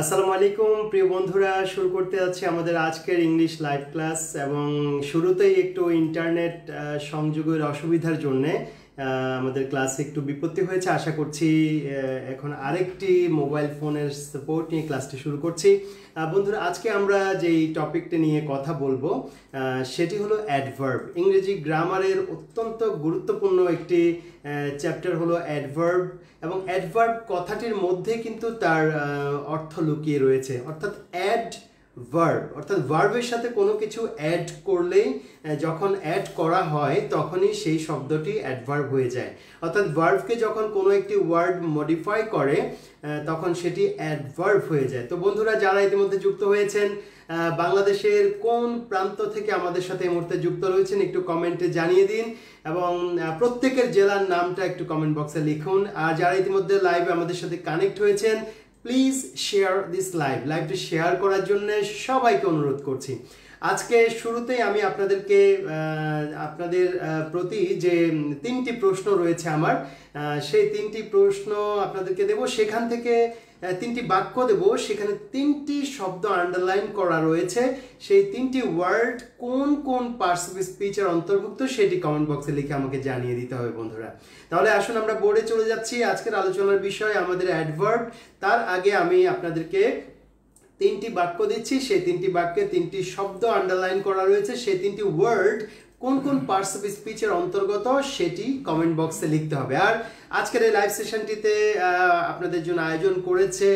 আসসালামু আলাইকুম প্রিয় বন্ধুরা, শুরু করতে যাচ্ছি আমাদের আজকের ইংলিশ লাইভ ক্লাস। এবং শুরুতেই একটু ইন্টারনেট সংযোগের অসুবিধার জন্যে আমাদের ক্লাসে একটু বিপত্তি হয়েছে। আশা করছি এখন আরেকটি মোবাইল ফোনের সাপোর্ট নিয়ে ক্লাসটি শুরু করছি। বন্ধুরা, আজকে আমরা যেই টপিকটা নিয়ে কথা বলবো সেটি হলো অ্যাডভার্ব। ইংরেজি গ্রামারের অত্যন্ত গুরুত্বপূর্ণ একটি চ্যাপ্টার হলো অ্যাডভার্ব, এবং অ্যাডভার্ব কথাটির মধ্যে কিন্তু তার অর্থ লুকিয়ে রয়েছে, অর্থাৎ অ্যাড ভার্ব, অর্থাৎ ভার্বের সাথে কোনো কিছু অ্যাড করলেই যখন অ্যাড করা হয় তখনই সেই শব্দটি অ্যাডভার্ব হয়ে যায়। অর্থাৎ ভার্বকে যখন কোনো একটি ওয়ার্ড মডিফাই করে তখন সেটি অ্যাডভার্ব হয়ে যায়। তো বন্ধুরা, যারা ইতিমধ্যে যুক্ত হয়েছেন, বাংলাদেশের কোন প্রান্ত থেকে আমাদের সাথে এই মুহূর্তে যুক্ত রয়েছেন একটু কমেন্টে জানিয়ে দিন, এবং প্রত্যেকের জেলার নামটা একটু কমেন্ট বক্সে লিখুন। আর যারা ইতিমধ্যে লাইভে আমাদের সাথে কানেক্ট হয়েছেন, প্লিজ শেয়ার দিস লাইভটি শেয়ার করার জন্য সবাইকে অনুরোধ করছি। আজকে শুরুতেই আমি আপনাদের প্রতি যে তিনটি প্রশ্ন রয়েছে আমার, সেই তিনটি প্রশ্ন আপনাদেরকে দেব। সেখান থেকে তিনটি বাক্য দেব, সেখানে তিনটি শব্দ আন্ডারলাইন করা রয়েছে। সেই তিনটি ওয়ার্ড কোন কোন পার্টস অফ স্পিচের অন্তর্ভুক্ত সেটি কমেন্ট বক্সে লিখে আমাকে জানিয়ে দিতে হবে বন্ধুরা। তাহলে আসুন আমরা বোর্ডে চলে যাচ্ছি। আজকের আলোচনার বিষয় আমাদের অ্যাডভার্ব। তার আগে আমি আপনাদেরকে তিনটি বাক্য দিচ্ছি, সেই তিনটি বাক্যে তিনটি শব্দ আন্ডারলাইন করা রয়েছে। সেই তিনটি ওয়ার্ড কোন কোন পার্টস অফ স্পিচের অন্তর্গত সেটি কমেন্ট বক্সে লিখতে হবে। আর আজকের এই লাইভ সেশনটিতে আপনাদের জন্য আয়োজন করেছে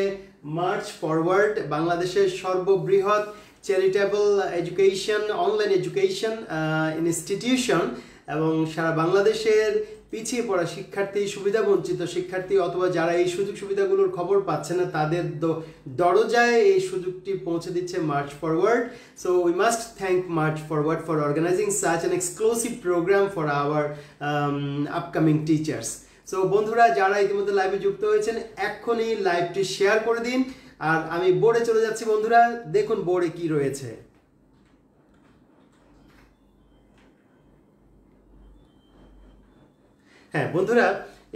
মার্চ ফরওয়ার্ড, বাংলাদেশের সর্ববৃহৎ charitable education online education institution, এবং সারা বাংলাদেশের পিছিয়ে পড়া শিক্ষার্থী, সুবিধাবঞ্চিত শিক্ষার্থী অথবা যারা এই সুযোগ সুবিধাগুলোর খবর পাচ্ছে না, তাদের দরজায় এই সুযোগটি পৌঁছে দিচ্ছে March Forward. So we must thank March Forward for organising such an exclusive programme for our upcoming teachers. So বন্ধুরা, যারা ইতিমধ্যে লাইভে যুক্ত হয়েছেন, এক্ষুনি লাইভটি শেয়ার করে দিন। আর আমি বোর্ডে চলে যাচ্ছি বন্ধুরা, দেখুন বোর্ডে কি রয়েছে। হ্যাঁ বন্ধুরা,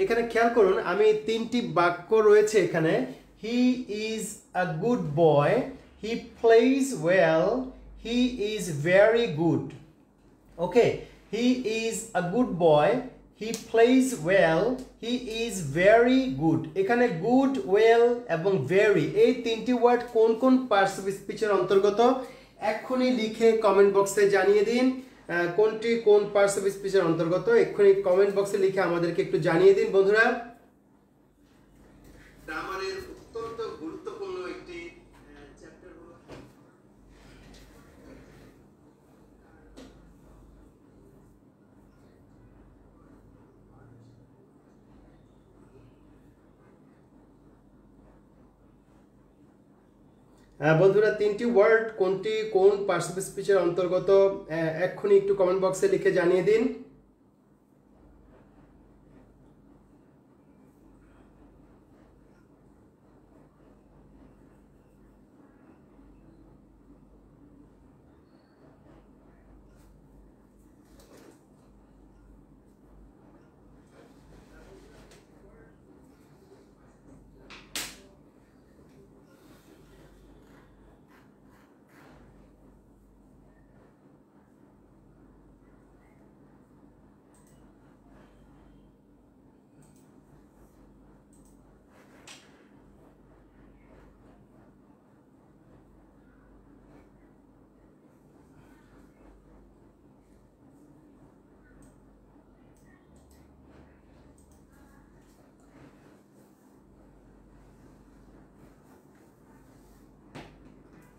এখানে খেয়াল করুন, আমি তিনটি বাক্য রয়েছে এখানে। He is a good boy, he plays well, he is very good. Okay, he is a good boy, he plays well, he is very good. এখানে গুড, ওয়েল এবং ভেরি এই তিনটি ওয়ার্ড কোন কোন পার্টস অফ স্পিচের অন্তর্গত এক্ষুনি লিখে comment বক্সে জানিয়ে দিন। কোনটি কোন পার্টস অফ স্পিচের অন্তর্গত এক্ষুনি কমেন্ট বক্সে লিখে আমাদেরকে একটু জানিয়ে দিন বন্ধুরা। গ্রামারের অত্যন্ত গুরুত্বপূর্ণ একটি চ্যাপ্টার হলো বন্ধুরা, তিনটি ওয়ার্ড কোনটি কোন পার্টস অফ স্পিচের অন্তর্গত এক্ষুনি একটু কমেন্ট বক্সে লিখে জানিয়ে দিন।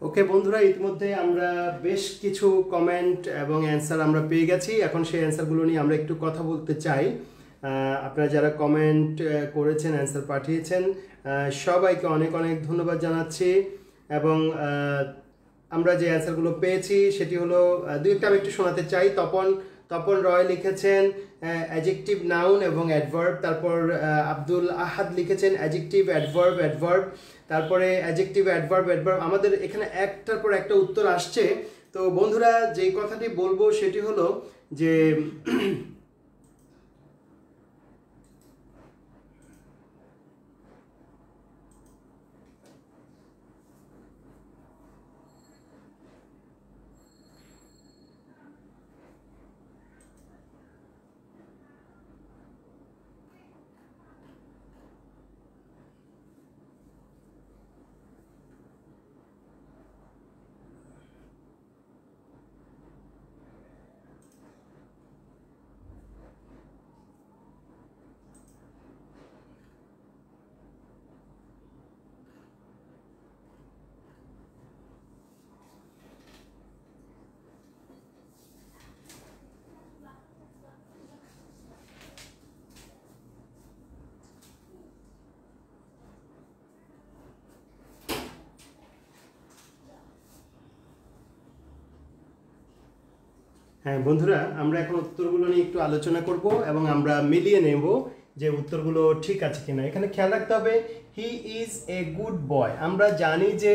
ওকে বন্ধুরা, ইতিমধ্যে আমরা বেশ কিছু কমেন্ট এবং অ্যান্সার আমরা পেয়ে গেছি। এখন সেই অ্যান্সারগুলো নিয়ে আমরা একটু কথা বলতে চাই। আপনারা যারা কমেন্ট করেছেন, অ্যান্সার পাঠিয়েছেন, সবাইকে অনেক অনেক ধন্যবাদ জানাচ্ছি। এবং আমরা যে অ্যান্সারগুলো পেয়েছি সেটি হলো দুই একটা আমি একটু শোনাতে চাই। তপন রয় লিখেছেন অ্যাডজেক্টিভ, নাউন এবং অ্যাডভার্ব। তারপর আব্দুল আহাদ লিখেছেন অ্যাডজেক্টিভ, অ্যাডভার্ব, অ্যাডভার্ব। তারপরে অ্যাডজেক্টিভ, অ্যাডভার্ব, অ্যাডভার্ব। আমাদের এখানে একটার পর একটা উত্তর আসছে। তো বন্ধুরা, যেই কথাটি বলবো সেটি হলো যে হ্যাঁ বন্ধুরা, আমরা এখন উত্তরগুলো নিয়ে একটু আলোচনা করব এবং আমরা মিলিয়ে নেব যে উত্তরগুলো ঠিক আছে কিনা। এখানে খেয়াল রাখতে হবে he is a good boy. আমরা জানি যে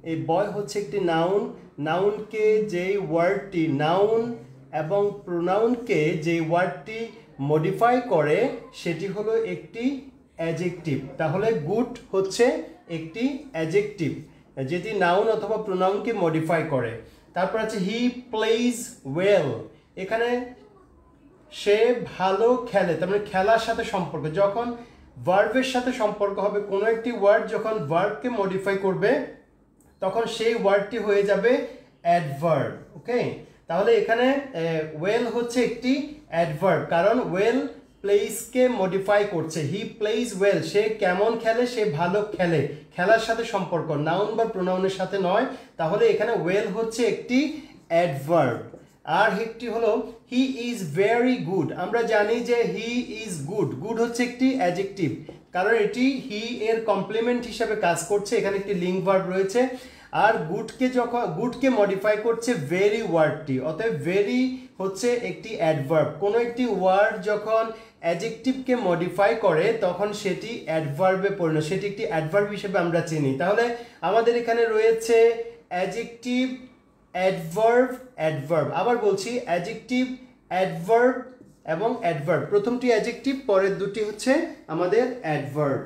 এই বয় হচ্ছে একটি নাউন, নাউনকে যেই ওয়ার্ডটি নাউন এবং প্রোনাউনকে যেই ওয়ার্ডটি মডিফাই করে সেটি হলো একটি অ্যাডজেক্টিভ। তাহলে গুড হচ্ছে একটি অ্যাডজেক্টিভ যেটি নাউন অথবা প্রোনাউনকে মডিফাই করে। তারপর আছে হি প্লেইজ ওয়েল। এখানে সে ভালো খেলে, তার মানে খেলার সাথে সম্পর্ক। যখন ভার্বের সাথে সম্পর্ক হবে, কোনো একটি ওয়ার্ড যখন ভার্বকে মডিফাই করবে তখন সেই ওয়ার্ডটি হয়ে যাবে অ্যাডভার্ব। ওকে, তাহলে এখানে ওয়েল হচ্ছে একটি অ্যাডভার্ব, কারণ ওয়েল প্লেইজকে মডিফাই করছে। হি প্লেইজ ওয়েল, সে কেমন খেলে, সে ভালো খেলে, খেলার সাথে সম্পর্ক, নাউন বা প্রোনাউনের সাথে নয়। তাহলে এখানে ওয়েল হচ্ছে একটি অ্যাডভার্ব। আর একটি হলো হি ইজ ভেরি গুড। আমরা জানি যে হি ইজ গুড, গুড হচ্ছে একটি অ্যাডজেক্টিভ, কারণ এটি হি এর কমপ্লিমেন্ট হিসাবে কাজ করছে। এখানে একটি লিঙ্ক ভার্ব রয়েছে। আর গুডকে মডিফাই করছে ভেরি ওয়ার্ডটি, অতএব ভেরি হচ্ছে একটি অ্যাডভার্ব। কোনো একটি ওয়ার্ড যখন অ্যাডজেক্টিভকে মডিফাই করে তখন সেটি অ্যাডভার্বে পরিণত, সেটি একটি অ্যাডভার্ব হিসেবে আমরা চিনি। তাহলে আমাদের এখানে রয়েছে অ্যাডজেক্টিভ, অ্যাডভার্ব, অ্যাডভার্ব। আবার বলছি, অ্যাডজেক্টিভ, অ্যাডভার্ব এবং অ্যাডভার্ব। প্রথমটি অ্যাডজেক্টিভ, পরের দুটি হচ্ছে আমাদের অ্যাডভার্ব।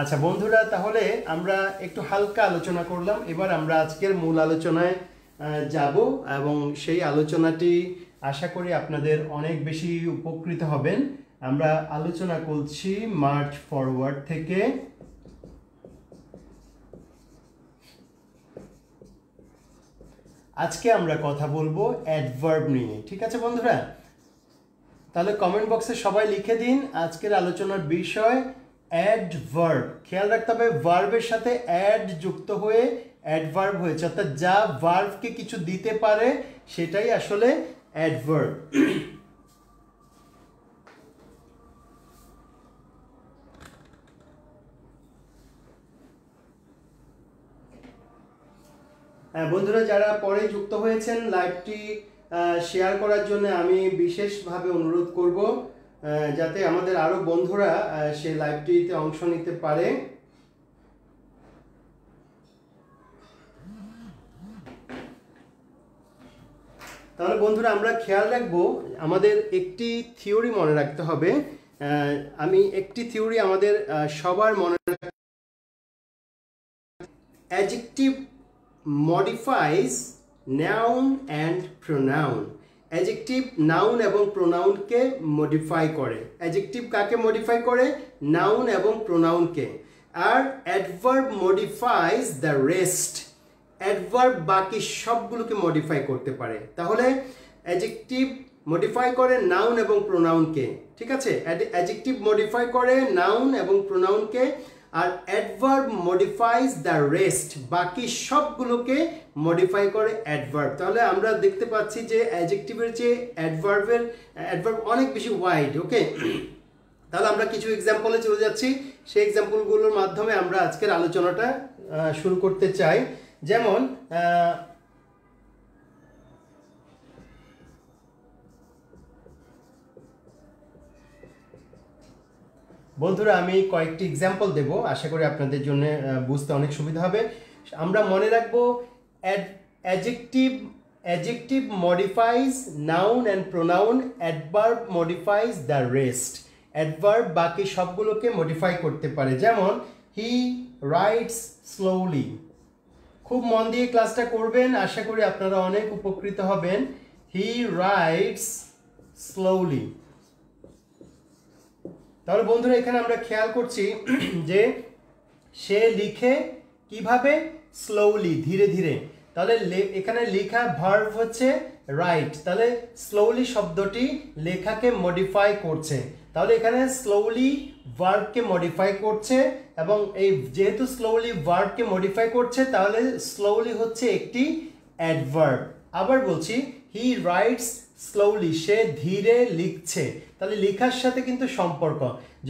আচ্ছা বন্ধুরা, তাহলে আমরা একটু হালকা আলোচনা করলাম। এবার আমরা আজকের মূল আলোচনায় যাব এবং সেই আলোচনাটি আশা করি আপনাদের অনেক বেশি উপকৃত হবেন। আমরা আলোচনা করছি মার্চ ফরওয়ার্ড থেকে। আজকে আমরা কথা বলবো অ্যাডভার্ব নিয়ে, ঠিক আছে বন্ধুরা? তাহলে কমেন্ট বক্সে সবাই লিখে দিন আজকের আলোচনার বিষয় অ্যাডভার্ব। খেয়াল রাখতে হবে ভার্বের সাথে অ্যাড যুক্ত হয়ে অ্যাডভার্ব হয়েছে, অর্থাৎ যা ভার্বকে কিছু দিতে পারে সেটাই আসলে অ্যাডভার্ব। বন্ধুরা, যারা পরে যুক্ত হয়েছেন লাইভটি শেয়ার করার জন্য আমি বিশেষভাবে অনুরোধ করব, যাতে আমাদের আরো বন্ধুরা সেই লাইভটিতে অংশ নিতে পারে। তাহলে বন্ধুরা, আমরা খেয়াল রাখবো আমাদের একটি থিওরি মনে রাখতে হবে। আমি একটি থিওরি আমাদের সবার মনে রাখতে, adjective modifies noun and pronoun. Adjective noun এবং প্রোনাউনকে মডিফাই করে। অ্যাডজেক্টিভ কাকে মডিফাই করে? নাউন এবং প্রোনাউনকে। আর adverb modifies the rest. Adverb বাকি সবগুলোকে মডিফাই করতে পারে। তাহলে অ্যাডজেক্টিভ মডিফাই করে নাউন এবং প্রোনাউনকে, ঠিক আছে? অ্যাডজেক্টিভ মডিফাই করে নাউন এবং প্রোনাউনকে, আর অ্যাডভার্ব মডিফাইজ দ্য রেস্ট, বাকি সবগুলোকে মডিফাই করে অ্যাডভার্ব। তাহলে আমরা দেখতে পাচ্ছি যে অ্যাডজেক্টিভের চেয়ে অ্যাডভার্ব অনেক বেশি ওয়াইড। ওকে, তাহলে আমরা কিছু এক্সাম্পলে চলে যাচ্ছি। সেই এক্সাম্পলগুলোর মাধ্যমে আমরা আজকের আলোচনাটা শুরু করতে চাই। যেমন বন্ধুরা, আমি কয়েকটি এক্সাম্পল দেব, আশা করি আপনাদের জন্য বুঝতে অনেক সুবিধা হবে। আমরা মনে রাখবো adjective modifies noun and pronoun, adverb modifies the rest. Adverb বাকি সবগুলোকে মডিফাই করতে পারে। যেমন হি রাইটস স্লোলি। খুব মন দিয়ে ক্লাসটা করবেন, আশা করি আপনারা অনেক উপকৃত হবেন। He writes slowly. তাহলে বন্ধুরা, এখানে আমরা খেয়াল করছি যে সে লিখে কিভাবে? স্লোলি, ধীরে ধীরে। তাহলে এখানে লেখা ভার্ব হচ্ছে রাইট, তাহলে স্লোলি শব্দটি লেখাকে মডিফাই করছে। তাহলে এখানে স্লোলি ভার্বকে মডিফাই করছে, এবং এই যেহেতু স্লোলি ভার্বকে মডিফাই করছে, তাহলে স্লোলি হচ্ছে একটি অ্যাডভার্ব। আবার বলছি হি রাইটস স্লোলি, সে ধীরে লিখছে। তাহলে লেখার সাথে কিন্তু সম্পর্ক,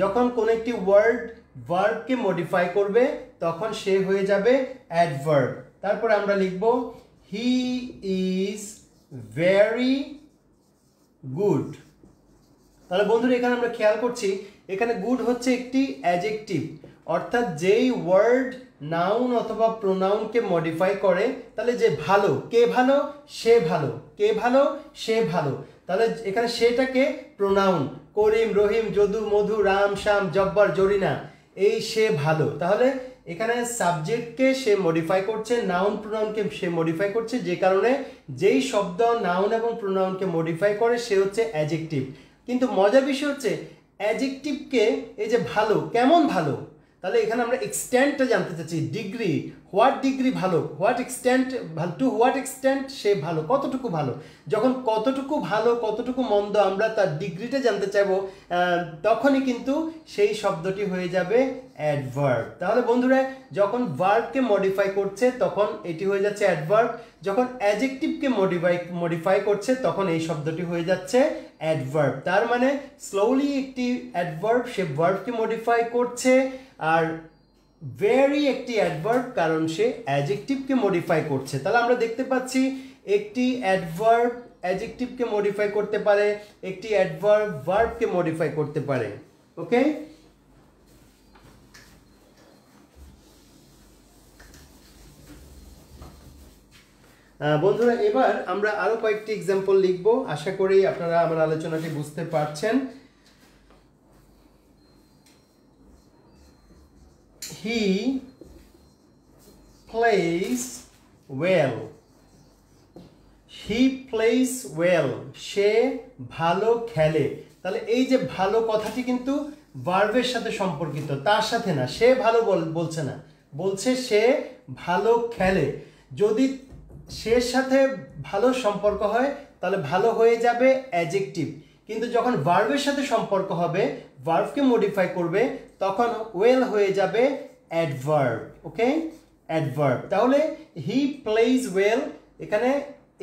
যখন কোন একটি ওয়ার্ড ভার্বকে মডিফাই করবে তখন সে হয়ে যাবে অ্যাডভার্ব। তারপর আমরা লিখব হি ইজ ভেরি গুড। তাহলে বন্ধুরা এখানে আমরা খেয়াল করছি এখানে গুড হচ্ছে একটি অ্যাডজেক্টিভ, অর্থাৎ যেই ওয়ার্ড নাউন অথবা প্রোনাউনকে মডিফাই করে। তাহলে যে ভালো, কে ভালো, সে ভালো, কে ভালো, সে ভালো। তাহলে এখানে সেটাকে প্রোনাউন, করিম, রহিম, যদু, মধু, রাম, শ্যাম, জব্বার, জরিনা, এই সে ভালো। তাহলে এখানে সাবজেক্টকে সে মডিফাই করছে, নাউন প্রোনাউনকে সে মডিফাই করছে, যে কারণে যেই শব্দ নাউন এবং প্রোনাউনকে মডিফাই করে সে হচ্ছে অ্যাডজেক্টিভ। কিন্তু মজার বিষয় হচ্ছে অ্যাডজেক্টিভকে, এই যে ভালো, কেমন ভালো, তাহলে এখানে আমরা এক্সটেন্টটা জানতে চাচ্ছি, ডিগ্রি, হোয়াট ডিগ্রি ভালো, হোয়াট এক্সটেন্ট ভালো, টু হোয়াট এক্সটেন্ট সে ভালো, কতটুকু ভালো। যখন কতটুকু ভালো কতটুকু মন্দ আমরা তার ডিগ্রিটা জানতে চাইবো, তখনই কিন্তু সেই শব্দটি হয়ে যাবে অ্যাডভার্ব। তাহলে বন্ধুরা যখন ভার্বকে মডিফাই করছে তখন এটি হয়ে যাচ্ছে অ্যাডভার্ব, যখন অ্যাডজেক্টিভকে মডিফাই করছে তখন এই শব্দটি হয়ে যাচ্ছে অ্যাডভার্ব। তার মানে স্লোলি একটি অ্যাডভার্ব, সে ভার্বকে মডিফাই করছে, আর ভেরি একটি অ্যাডভার্ব কারণ সে অ্যাডজেক্টিভকে মডিফাই করছে। তাহলে আমরা দেখতে পাচ্ছি একটি অ্যাডভার্ব অ্যাডজেক্টিভকে মডিফাই করতে পারে, একটি অ্যাডভার্ব ভার্বকে মডিফাই করতে পারে। ওকে, বন্ধুরা এবার আমরা আরো কয়েকটি এক্সাম্পল লিখব। আশা করি আপনারা আমার আলোচনাটি বুঝতে পারছেন। He plays well. He plays well. সে ভালো খেলে। তাহলে এই যে ভালো কথাটি কিন্তু ভার্বের সাথে সম্পর্কিত, তার সাথে না। সে ভালো বলছে না, বলছে সে ভালো খেলে। যদি সের সাথে ভালো সম্পর্ক হয় তাহলে ভালো হয়ে যাবে অ্যাডজেক্টিভ, কিন্তু যখন ভার্বের সাথে সম্পর্ক হবে, ভার্বকে মডিফাই করবে, তখন ওয়েল হয়ে যাবে অ্যাডভার্ব। ওকে, অ্যাডভার্ব। তাহলে হি প্লেজ ওয়েল, এখানে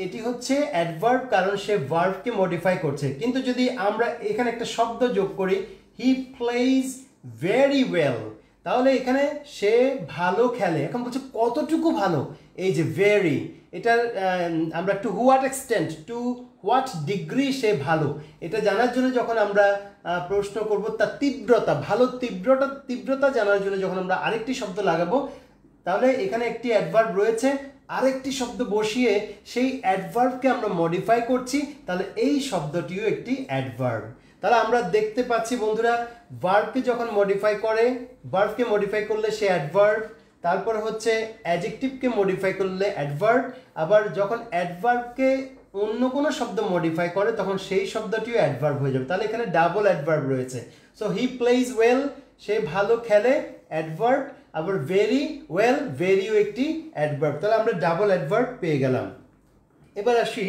এটি হচ্ছে অ্যাডভার্ব কারণ সে ভার্বকে মডিফাই করছে। কিন্তু যদি আমরা এখানে একটা শব্দ যোগ করি, হি প্লেজ ভেরি ওয়েল, তাহলে এখানে সে ভালো খেলে। এখন বলছে কতটুকু ভালো, এই যে ভেরি, এটার আমরা to what extent, to what degree সে ভালো, এটা জানার জন্য যখন আমরা প্রশ্ন করব তার তীব্রতা, ভালো তীব্রতা জানার জন্য যখন আমরা আরেকটি শব্দ লাগাবো, তাহলে এখানে একটি অ্যাডভার্ব রয়েছে, আরেকটি শব্দ বসিয়ে সেই অ্যাডভার্বকে আমরা মডিফাই করছি, তাহলে এই শব্দটিও একটি অ্যাডভার্ব। তাহলে আমরা দেখতে পাচ্ছি বন্ধুরা, ভার্বকে যখন মডিফাই করে, ভার্বকে মডিফাই করলে সে অ্যাডভার্ব, তারপর হচ্ছে অ্যাডজেক্টিভকে মডিফাই করলে অ্যাডভার্ব, আবার যখন অ্যাডভার্বকে অন্য কোনো শব্দ মডিফাই করে তখন সেই শব্দটিও অ্যাডভার্ব হয়ে যাবে। তাহলে এখানে ডাবল অ্যাডভার্ব রয়েছে। সো হি প্লেজ ওয়েল, সে ভালো খেলে, অ্যাডভার্ব, আবার ভেরি ওয়েল, ভেরিও একটি অ্যাডভার্ব। তাহলে আমরা ডাবল অ্যাডভার্ব পেয়ে গেলাম। এবার আসি,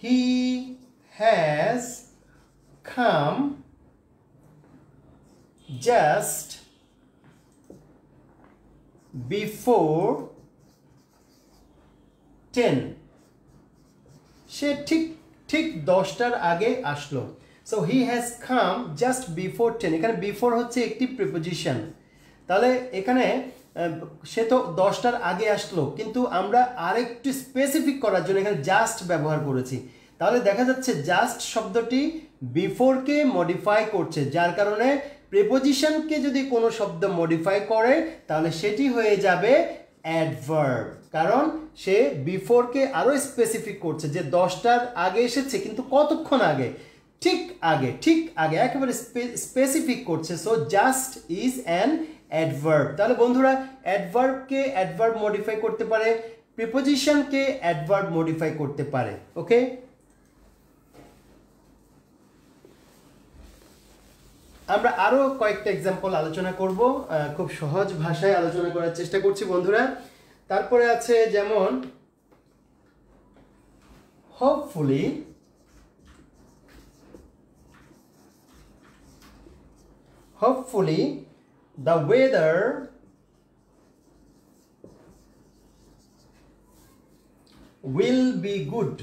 he has come just before 10, সে ঠিক 10টার আগে আসলো। So he has come just before 10, এখানে বিফোর হচ্ছে একটি প্রিপোজিশন। তাহলে এখানে সে তো 10টার আগে আসলো, কিন্তু আমরা আরেকটু স্পেসিফিক করার জন্য এখানে জাস্ট ব্যবহার করেছি। তাহলে দেখা যাচ্ছে জাস্ট শব্দটি বিফোরকে মডিফাই করছে, যার কারণে প্রিপোজিশনকে যদি কোনো শব্দ মডিফাই করে তাহলে সেটি হয়ে যাবে অ্যাডভার্ব, কারণ সে বিফোরকে আরো স্পেসিফিক করছে যে 10টার আগে এসেছে, কিন্তু কতক্ষণ আগে, ঠিক আগে একেবারে স্পেসিফিক করছে। So just is an adverb. তাহলে বন্ধুরা অ্যাডভার্বকে অ্যাডভার্ব মডিফাই করতে পারে, প্রিপোজিশনকে অ্যাডভার্ব মডিফাই করতে পারে। ওকে, আমরা আরো কয়েকটা এক্সাম্পল আলোচনা করব, খুব সহজ ভাষায় আলোচনা করার চেষ্টা করছি বন্ধুরা। তারপরে আছে যেমন hopefully the weather will be good.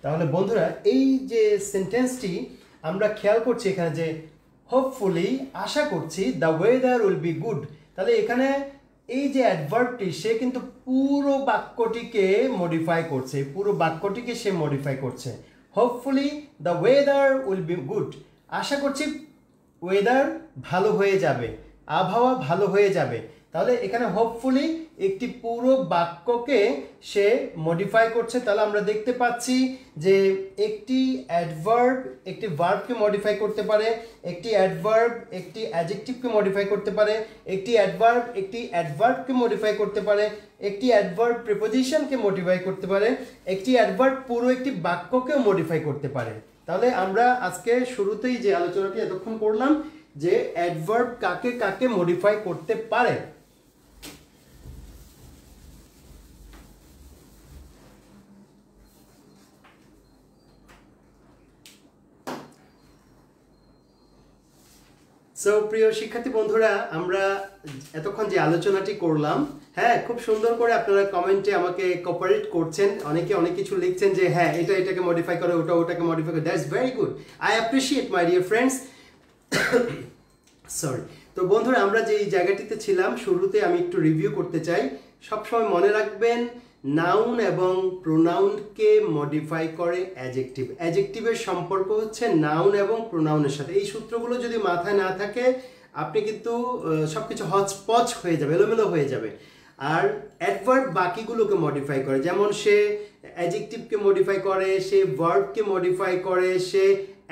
তাহলে বন্ধুরা এই যে সেন্টেন্সটি আমরা খেয়াল করছি এখানে যে হোপফুলি আশা করছি the weather will be good, তাহলে এখানে এই যে অ্যাডভার্বটি সে কিন্তু পুরো বাক্যটিকে মডিফাই করছে, পুরো বাক্যটিকে সে মডিফাই করছে। Hopefully the weather will be good, আশা করছি ওয়েদার ভালো হয়ে যাবে, আবহাওয়া ভালো হয়ে যাবে। তাহলে এখানে হোপফুলি একটি পুরো বাক্যকে সে মডিফাই করছে। তাহলে আমরা দেখতে পাচ্ছি যে একটি অ্যাডভার্ব একটি ভার্বকে মডিফাই করতে পারে, একটি অ্যাডভার্ব একটি অ্যাডজেক্টিভকে মডিফাই করতে পারে, একটি অ্যাডভার্ব একটি অ্যাডভার্বকে মডিফাই করতে পারে, একটি অ্যাডভার্ব প্রিপোজিশনকে মডিফাই করতে পারে, একটি অ্যাডভার্ব পুরো একটি বাক্যকেও মডিফাই করতে পারে। তাহলে আমরা আজকে শুরুতেই যে আলোচনাটি এতক্ষণ করলাম যে অ্যাডভার্ব কাকে কাকে মডিফাই করতে পারে। সো প্রিয় শিক্ষার্থী বন্ধুরা, আমরা এতক্ষণ যে আলোচনাটি করলাম, হ্যাঁ খুব সুন্দর করে আপনারা কমেন্টে আমাকে কোঅপারেট করছেন, অনেকে অনেক কিছু লিখছেন যে হ্যাঁ এটা এটাকে মডিফাই করে, ওটা ওটাকে মডিফাই করে। That's very good, I appreciate my dear friends. Sorry. তো বন্ধুরা আমরা যে এই জায়গাটিতে ছিলাম শুরুতে আমি একটু রিভিউ করতে চাই। সবসময় মনে রাখবেন নাউন এবং প্রোনাউনকে মডিফাই করে অ্যাডজেক্টিভ। অ্যাডজেক্টিভের সম্পর্ক হচ্ছে নাউন এবং প্রোনাউনের সাথে। এই সূত্রগুলো যদি মাথায় না থাকে আপনি কিন্তু সব কিছু হচপচ হয়ে যাবে, এলোমেলো হয়ে যাবে। আর অ্যাডভার্ব বাকিগুলোকে মডিফাই করে, যেমন সে অ্যাডজেক্টিভকে মডিফাই করে, সে ভার্বকে মডিফাই করে, সে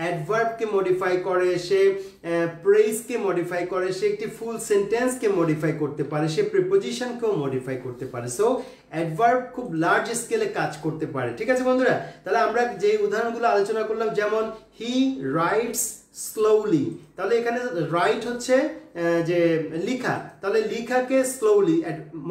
অ্যাডভার্বকে মডিফাই করে, সে প্রেইজকে মডিফাই করে, সে একটি ফুল সেন্টেন্সকে মডিফাই করতে পারে, সে প্রিপোজিশনকেও মডিফাই করতে পারে। সো অ্যাডভার্ব খুব লার্জ স্কেলে কাজ করতে পারে। ঠিক আছে বন্ধুরা, তাহলে আমরা যে উদাহরণগুলো আলোচনা করলাম, যেমন হি রাইটস স্লোলি, তাহলে এখানে রাইট হচ্ছে যে লিখা, তাহলে লিখাকে স্লোলি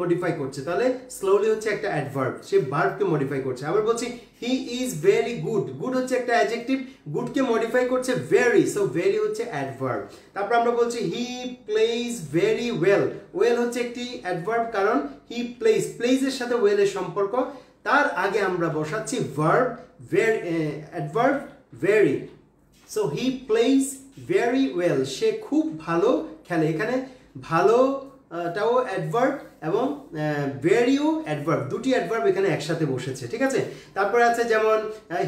মডিফাই করছে, তাহলে স্লোলি হচ্ছে একটা অ্যাডভার্ব, সে ভার্বকে মডিফাই করছে। আবার বলছি হি ইজ ভেরি গুড, গুড হচ্ছে একটা অ্যাডজেক্টিভ, গুডকে মডিফাই করছে ভেরি, সো ভেরি হচ্ছে অ্যাডভার্ব। তারপর আমরা বলছি হি প্লেইজ ভেরি ওয়েল, ওয়েল হচ্ছে একটি অ্যাডভার্ব, কারণ হি প্লেইজ, প্লেইজের সাথে ওয়েলের সম্পর্ক, তার আগে আমরা বসাচ্ছি verb adverb very. So he plays very well, সে খুব ভালো খেলে। এখানে ভালোটাও অ্যাডভার্ব এবং ভেরিও অ্যাডভার্ব, দুটি অ্যাডভার্ব এখানে একসাথে বসেছে। ঠিক আছে, তারপরে আছে যেমন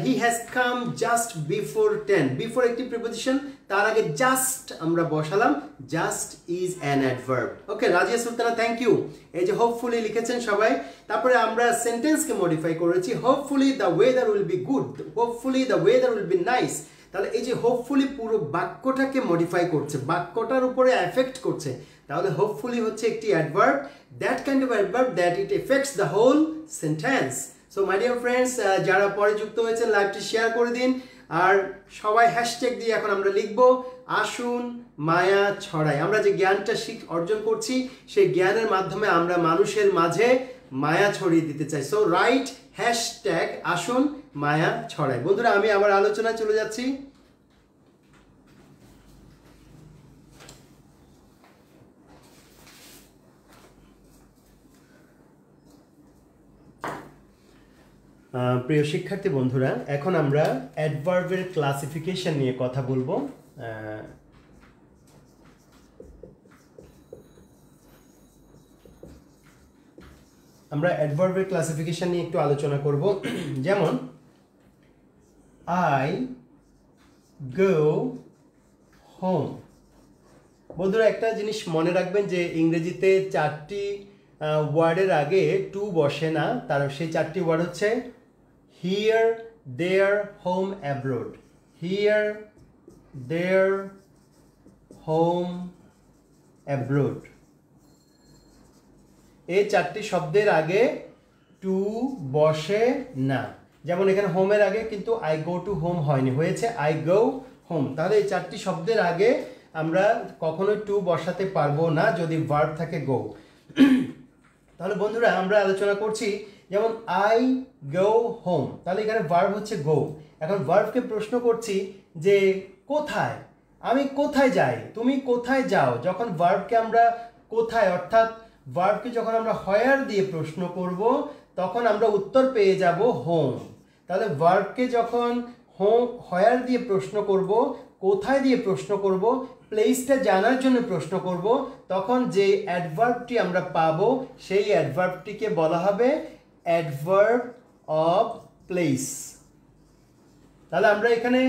he has come just before 10, before একটি প্রিপোজিশন, তার আগে জাস্ট আমরা বসালাম, just is an adverb. Okay, Razia Sultana thank you. এই যে হোপফুলি লিখেছেন সবাই। তারপরে আমরা সেন্টেন্সকে মডিফাই করেছি, hopefully the weather will be good, hopefully the weather will be nice. তাহলে এই যে হোপফুলি পুরো বাক্যটাকে মডিফাই করছে, বাক্যটার উপরে এফেক্ট করছে। তাহলে হোপফুলি হচ্ছে একটি adverb, that kind of adverb that it affects the whole sentence. So my dear friends, যারা পরে যুক্ত হয়েছেন লাইভটি শেয়ার করে দিন, আর সবাই হ্যাশট্যাগ দিয়ে এখন আমরা লিখব আসুন মায়া ছড়াই। আমরা যে জ্ঞানটা অর্জন করছি সেই জ্ঞানের মাধ্যমে আমরা মানুষের মাঝে মায়া ছড়িয়ে দিতে চাই। সো রাইট হ্যাশট্যাগ আসুন মায়া ছড়াই। বন্ধুরা আমি আবার আলোচনায় চলে যাচ্ছি। প্রিয় শিক্ষার্থী বন্ধুরা, এখন আমরা অ্যাডভার্বের ক্লাসিফিকেশন নিয়ে কথা বলবো। আমরা অ্যাডভার্বের ক্লাসিফিকেশন নিয়ে একটু আলোচনা করব। যেমন আই গো হোম। বন্ধুরা একটা জিনিস মনে রাখবেন যে ইংরেজিতে চারটি ওয়ার্ডের আগে টু বসে না, তার সেই চারটি ওয়ার্ড হচ্ছে here, there, home, abroad. Here, there, home, abroad. এই চারটি শব্দের আগে টু বসে না। যেমন এখানে হোমের আগে কিন্তু আই গো টু হোম হয়নি, হয়েছে আই গো হোম। তাহলে এই চারটি শব্দের আগে আমরা কখনোই টু বসাতে পারবো না যদি ভার্ব থাকে গো। তাহলে বন্ধুরা আমরা আলোচনা করছি যেমন আই গো হোম, তাহলে এখানে ভার্ব হচ্ছে গো। এখন ভার্বকে প্রশ্ন করছি যে কোথায়, আমি কোথায় যাই, তুমি কোথায় যাও। যখন ভার্বকে আমরা কোথায় অর্থাৎ ভার্বকে যখন আমরা হোয়ার দিয়ে প্রশ্ন করব তখন আমরা উত্তর পেয়ে যাব হোম। তাহলে ভার্বকে যখন হোয়ার দিয়ে প্রশ্ন করব, কোথায় দিয়ে প্রশ্ন করব, প্লেসটা জানার জন্য প্রশ্ন করব, তখন যে অ্যাডভার্বটি আমরা পাবো সেই অ্যাডভার্বটিকে বলা হবে অ্যাডভার্ব অফ প্লেস। তাহলে আমরা এখানে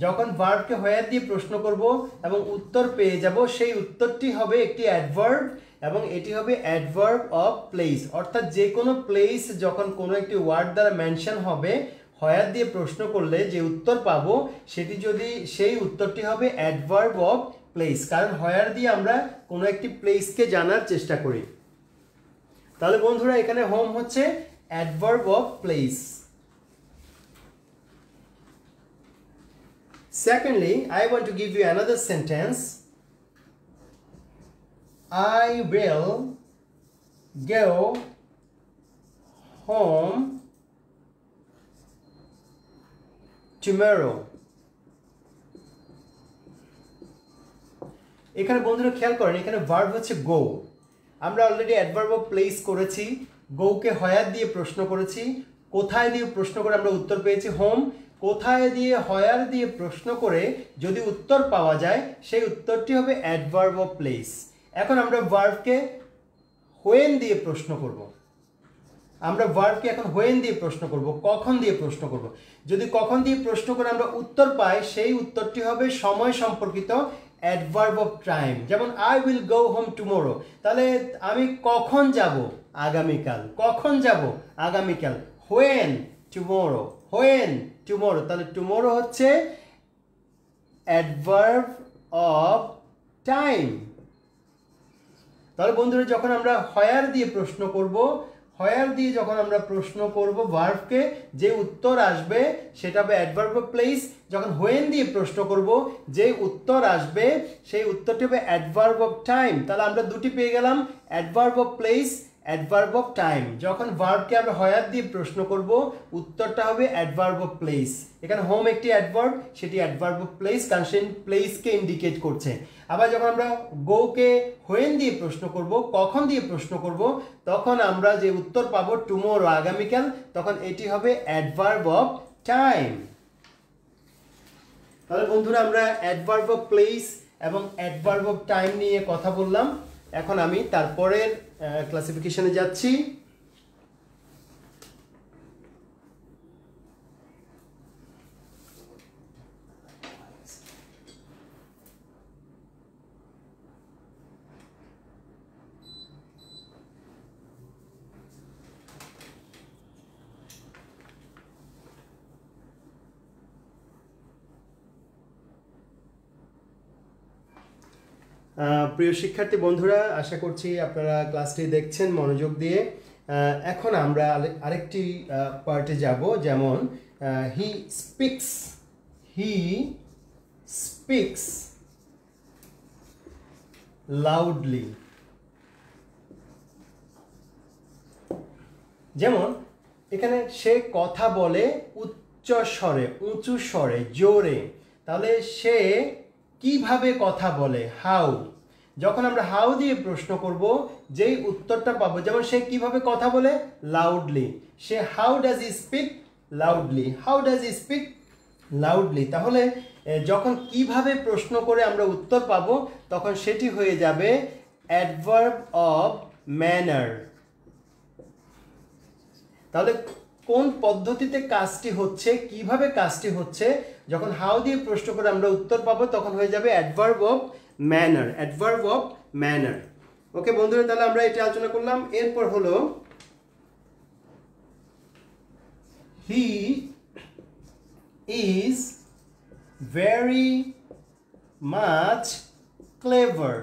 যখন ভার্বকে হোয়ার দিয়ে প্রশ্ন করব এবং উত্তর পেয়ে যাব, সেই উত্তরটি হবে একটি অ্যাডভার্ব এবং এটি হবে অ্যাডভার্ব অফ প্লেস। অর্থাৎ যে কোনো প্লেস যখন কোনো একটি ওয়ার্ড দ্বারা মেনশন হবে, হোয়ার দিয়ে প্রশ্ন করলে যে উত্তর পাবো সেটি যদি সেই উত্তরটি হবে অ্যাডভার্ব অফ প্লেস, কারণ হোয়ার দিয়ে আমরা কোনো একটি প্লেসকে জানার চেষ্টা করি। তাহলে বন্ধুরা এখানে হোম হচ্ছে adverb of place. Secondly, I want to give you another sentence. I will go home tomorrow. এখানে বন্ধুরা খেয়াল করেন, এখানে ভার্ব হচ্ছে গো। আমরা অলরেডি অ্যাডভার্ব অফ প্লেস করেছি, গোকে হোয়ার দিয়ে প্রশ্ন করেছি, কোথায় দিয়ে প্রশ্ন করে আমরা উত্তর পেয়েছি হোম। কোথায় দিয়ে হোয়ার দিয়ে প্রশ্ন করে যদি উত্তর পাওয়া যায় সেই উত্তরটি হবে অ্যাডভার্ব অফ প্লেস। এখন আমরা ভার্বকে হোয়েন দিয়ে প্রশ্ন করব। আমরা ভার্বকে এখন হোয়েন দিয়ে প্রশ্ন করব, কখন দিয়ে প্রশ্ন করব। যদি কখন দিয়ে প্রশ্ন করে আমরা উত্তর পাই সেই উত্তরটি হবে সময় সম্পর্কিত অ্যাডভার্ব অফ টাইম। যেমন I will go home tomorrow, তাহলে আমি কখন যাব, আগামীকাল। কখন যাব, আগামীকাল। হোয়েন টুমোরো, হোয়েন টুমোরো, তাহলে টুমোরো হচ্ছে অ্যাডভার্ব অফ টাইম। তাহলে বন্ধুরা যখন আমরা হোয়ার দিয়ে প্রশ্ন করব, হোয়ার দিয়ে যখন আমরা প্রশ্ন করব ভার্বকে, যে উত্তর আসবে সেটা হবে অ্যাডভার্ব অফ প্লেস। যখন হোয়েন দিয়ে প্রশ্ন করব যে উত্তর আসবে সেই উত্তরটি হবে অ্যাডভার্ব অফ টাইম। তাহলে আমরা দুটি পেয়ে গেলাম, adverb of place, adverb of time. যখন ভার্বকে আমরা হোয়ার দিয়ে প্রশ্ন করব উত্তরটা হবে অ্যাডভার্ব অফ প্লেস। এখানে হোম একটি অ্যাডভার্ব, সেটি অ্যাডভার্ব অফ প্লেস, কারণ সে প্লেসকে ইন্ডিকেট করছে। আবার যখন আমরা গোকে হোয়েন দিয়ে প্রশ্ন করব, কখন দিয়ে প্রশ্ন করব, তখন আমরা যে উত্তর পাবো টুমোরো, আগামীকাল, তখন এটি হবে অ্যাডভার্ব অফ টাইম। তাহলে বন্ধুরা আমরা অ্যাডভার্ব অফ প্লেস এবং অ্যাডভার্ব অফ টাইম নিয়ে কথা বললাম। এখন আমি তারপরের ক্লাসিফিকেশনে যাচ্ছি। প্রিয় শিক্ষার্থী বন্ধুরা, আশা করছি আপনারা ক্লাসটি দেখছেন মনোযোগ দিয়ে। এখন আমরা আরেকটি পার্টে যাব, যেমন হি স্পিক্স লাউডলি। যেমন এখানে সে কথা বলে উচ্চ স্বরে, উঁচু স্বরে, জোরে। তাহলে সে কিভাবে কথা বলে, হাউ। যখন আমরা হাউ দিয়ে প্রশ্ন করব যেই উত্তরটা পাবো, যেমন সে কিভাবে কথা বলে, loudly. Say how does he speak loudly, how does he speak loudly. তাহলে যখন কিভাবে প্রশ্ন করে আমরা উত্তর পাবো তখন সেটি হয়ে যাবে অ্যাডভার্ব অফ ম্যানার। তাহলে কোন পদ্ধতিতে কাজটি হচ্ছে, কিভাবে কাজটি হচ্ছে, যখন হাউ দিয়ে প্রশ্ন করে আমরা উত্তর পাবো তখন হয়ে যাবে adverb of manner, adverb of manner. Okay বন্ধুরা, তাহলে আমরা এটা আলোচনা করলাম। এরপর হলো he is very much clever.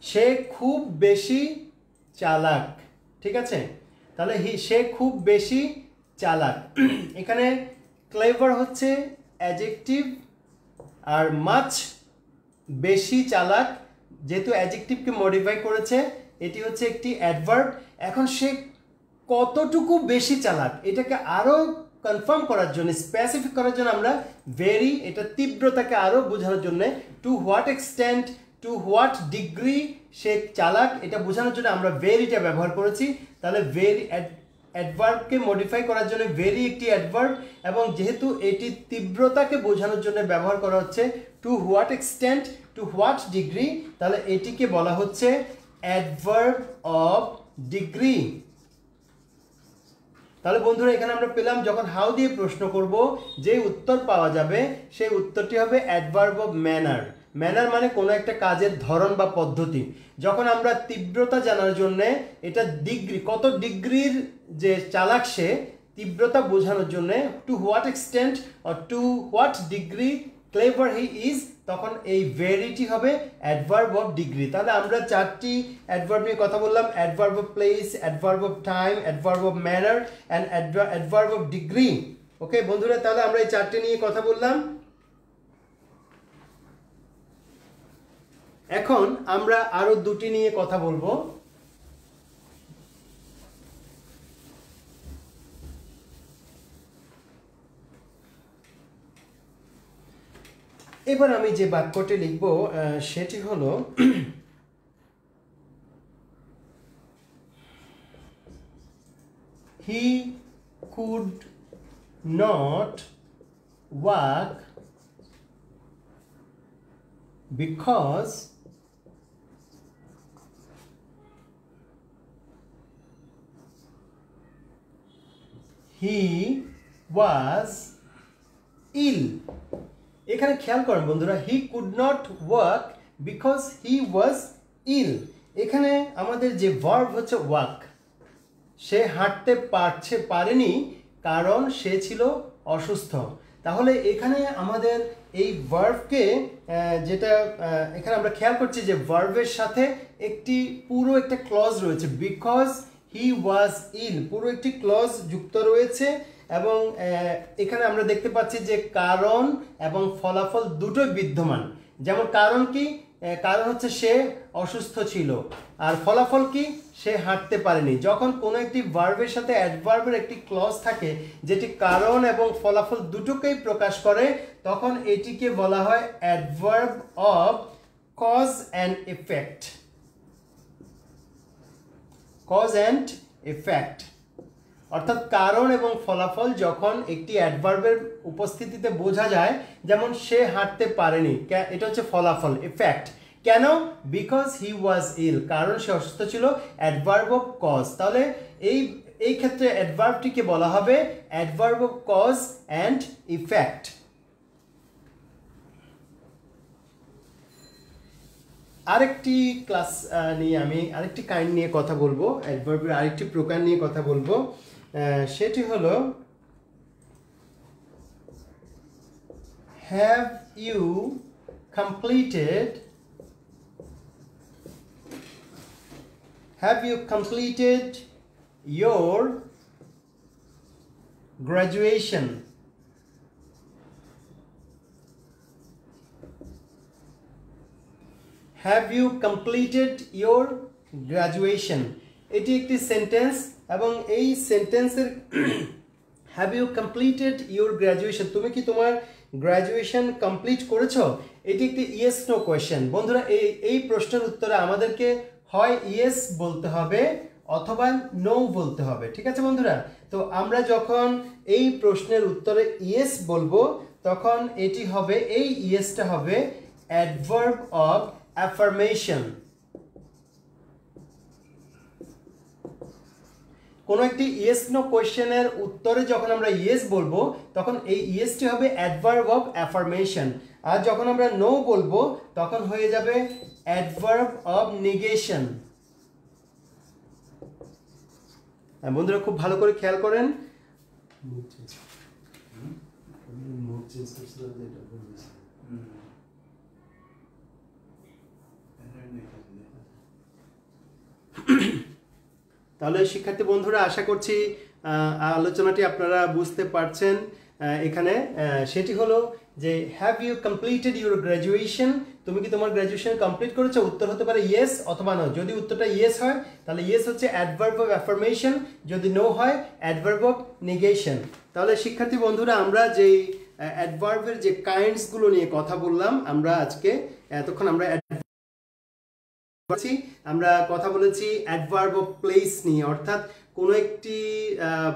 সে খুব বেশি চালাক। ঠিক আছে, তাহলে সে খুব বেশি চালাক। এখানে ক্লেভার হচ্ছে অ্যাডজেক্টিভ আর মাচ বেশি চালাক, যেহেতু অ্যাডজেক্টিভকে মডিফাই করেছে এটি হচ্ছে একটি অ্যাডভার্ব। এখন সে কতটুকু বেশি চালাক এটাকে আরও কনফার্ম করার জন্য, স্পেসিফিক করার জন্য আমরা ভেরি, এটা তীব্রতাকে আরও বোঝানোর জন্য to what extent to what degree সে চালাক এটা বোঝানোর জন্য আমরা ভেরিটা ব্যবহার করেছি। তাহলে ভেরি অ্যাডভার্বকে মডিফাই করার জন্য ভেরি একটি অ্যাডভার্ব, এবং যেহেতু এটি তীব্রতাকে বোঝানোর জন্য ব্যবহার করা হচ্ছে to what extent, to what degree, তাহলে এটিকে বলা হচ্ছে অ্যাডভার্ব অফ ডিগ্রি। তাহলে বন্ধুরা এখানে আমরা পেলাম যখন হাউ দিয়ে প্রশ্ন করব যে উত্তর পাওয়া যাবে সেই উত্তরটি হবে অ্যাডভার্ব অফ ম্যানার। ম্যানার মানে কোনো একটা কাজের ধরন বা পদ্ধতি। যখন আমরা তীব্রতা জানার জন্য এটা ডিগ্রি, কত ডিগ্রির যে চালাক সে, তীব্রতা বোঝানোর জন্য to what extent or to what degree clever he is, তখন এই ভেরিটি হবে অ্যাডভার্ব অফ ডিগ্রি। তাহলে আমরা চারটি অ্যাডভার্ব নিয়ে কথা বললাম, adverb of place, adverb of time, adverb of manner and adverb of degree. Okay বন্ধুরা, তাহলে আমরা এই চারটি নিয়ে কথা বললাম। এখন আমরা আরো দুটি নিয়ে কথা বলবো। এবার আমি যে বাক্যটি লিখব সেটি হলো he could not walk because he was ill. এখানে খেয়াল করেন বন্ধুরা, he could not walk because he was ill. এখানে আমাদের যে ভার্ব হচ্ছে ওয়াক, সে হাঁটতে পারেনি কারণ সে ছিল অসুস্থ। তাহলে এখানে আমাদের এই ভার্বকে যেটা এখানে আমরা খেয়াল করছি যে ভার্বের সাথে একটি পুরো একটা ক্লজ রয়েছে, বিকজ হি ওয়াজ ইল, পুরো একটি ক্লজ যুক্ত রয়েছে। এবং এখানে আমরা দেখতে পাচ্ছি যে কারণ এবং ফলাফল দুটোই বিদ্যমান। যেমন কারণ কি, কারণ হচ্ছে সে অসুস্থ ছিল, আর ফলাফল কি, সে হাঁটতে পারেনি। যখন কোনো একটি ভার্বের সাথে অ্যাডভার্বের একটি ক্লজ থাকে যেটি কারণ এবং ফলাফল দুটোকেই প্রকাশ করে, তখন এটিকে বলা হয় adverb of cause and effect. Cause and effect অর্থাৎ কারণ এবং ফলাফল যখন একটি অ্যাডভার্বের উপস্থিতিতে বোঝা যায়, যেমন সে হাঁটতে পারেনি, এটা হচ্ছে ফলাফল, এফেক্ট। কেন? বিকজ হি ওয়াজ ইল, কারণ সে অসুস্থ ছিল, অ্যাডভার্ব অফ কজ। তাহলে এই ক্ষেত্রে অ্যাডভার্বটিকে বলা হবে adverb of cause and effect. আরেকটি ক্লাস নিয়ে আমি আরেকটি কাইন্ড নিয়ে কথা বলবো, অ্যাডভার্বের আরেকটি প্রকার নিয়ে কথা বলবো, সেটি হলো have you completed your graduation? Have you completed your graduation? এটি একটি সেন্টেন্স, এবং এই সেন্টেন্সের have you completed your graduation, তুমি কি তোমার গ্র্যাজুয়েশন কমপ্লিট করেছো? এটি একটি ইয়েস নো কোয়েশ্চেন। বন্ধুরা এই প্রশ্নের উত্তরে আমাদেরকে হয় ইয়েস বলতে হবে অথবা নো বলতে হবে। ঠিক আছে বন্ধুরা? তো আমরা যখন এই প্রশ্নের উত্তরে ইয়েস বলবো তখন এটি হবে, এই ইয়েসটা হবে অ্যাডভার্ব অফ অ্যাফার্মেশন। কোনো একটি ইয়েস নো কোয়েশ্চেনের উত্তরে যখন আমরা ইয়েস বলবো তখন এই ইয়েসটি হবে অ্যাডভার্ব অফ অ্যাফার্মেশন, আর যখন আমরা নো বলবো তখন হয়ে যাবে অ্যাডভার্ব অফ নেগেশন। বন্ধুরা খুব ভালো করে খেয়াল করেন, তাহলে শিক্ষার্থী বন্ধুরা আশা করছি আলোচনাটি আপনারা বুঝতে পারছেন। এখানে সেটি হলো যে have you completed your graduation, তুমি কি তোমার গ্র্যাজুয়েশন কমপ্লিট করেছো? উত্তর হতে পারে ইয়েস অথবা নো। যদি উত্তরটা ইয়েস হয় তাহলে ইয়েস হচ্ছে অ্যাডভার্ব অফ অ্যাফার্মেশন, যদি নো হয় অ্যাডভার্ব অফ নেগেশন। তাহলে শিক্ষার্থী বন্ধুরা আমরা যেই অ্যাডভার্বের যে কাইন্ডসগুলো নিয়ে কথা বললাম, আমরা আজকে এতক্ষণ আমরা আমরা কথা বলেছি অ্যাডভার্ব অফ প্লেস নিয়ে, অর্থাৎ কোনো একটি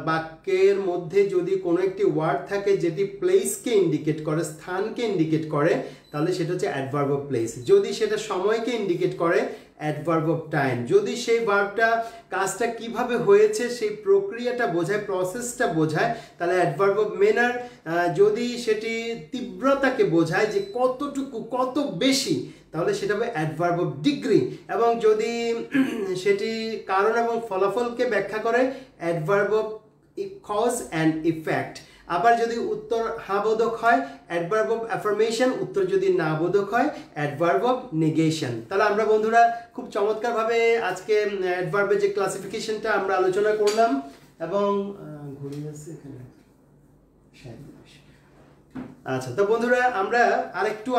বাক্যের মধ্যে যদি কোনো একটি ওয়ার্ড থাকে যেটি প্লেসকে ইন্ডিকেট করে, স্থানকে ইন্ডিকেট করে, তাহলে সেটা হচ্ছে অ্যাডভার্ব অফ প্লেস। যদি সেটা সময়কে ইন্ডিকেট করে, অ্যাডভার্ব অফ টাইম। যদি সেই ভার্বটা কাজটা কিভাবে হয়েছে সেই প্রক্রিয়াটা বোঝায়, প্রসেসটা বোঝায়, তাহলে অ্যাডভার্ব অফ ম্যানার। যদি সেটি তীব্রতাকে বোঝায় যে কতটুকু, কত বেশি, তাহলে সেটা হবে অ্যাডভার্ব অফ ডিগ্রি। এবং যদি সেটি কারণ এবং ফলাফলকে ব্যাখ্যা করে, adverb of cause and effect. আবার যদি উত্তর হ্যাঁ বোধক হয়, অ্যাডভার্ব অফ অ্যাফার্মেশন। উত্তর যদি না বোধক হয়, অ্যাডভার্ব অফ নেগেশন। তাহলে আমরা বন্ধুরা খুব চমৎকারভাবে আজকে অ্যাডভার্বের যে ক্লাসিফিকেশনটা আমরা আলোচনা করলাম। এবং ঘুরে যাচ্ছে এখানে। আচ্ছা, তো বন্ধুরা আমরা আরেকটু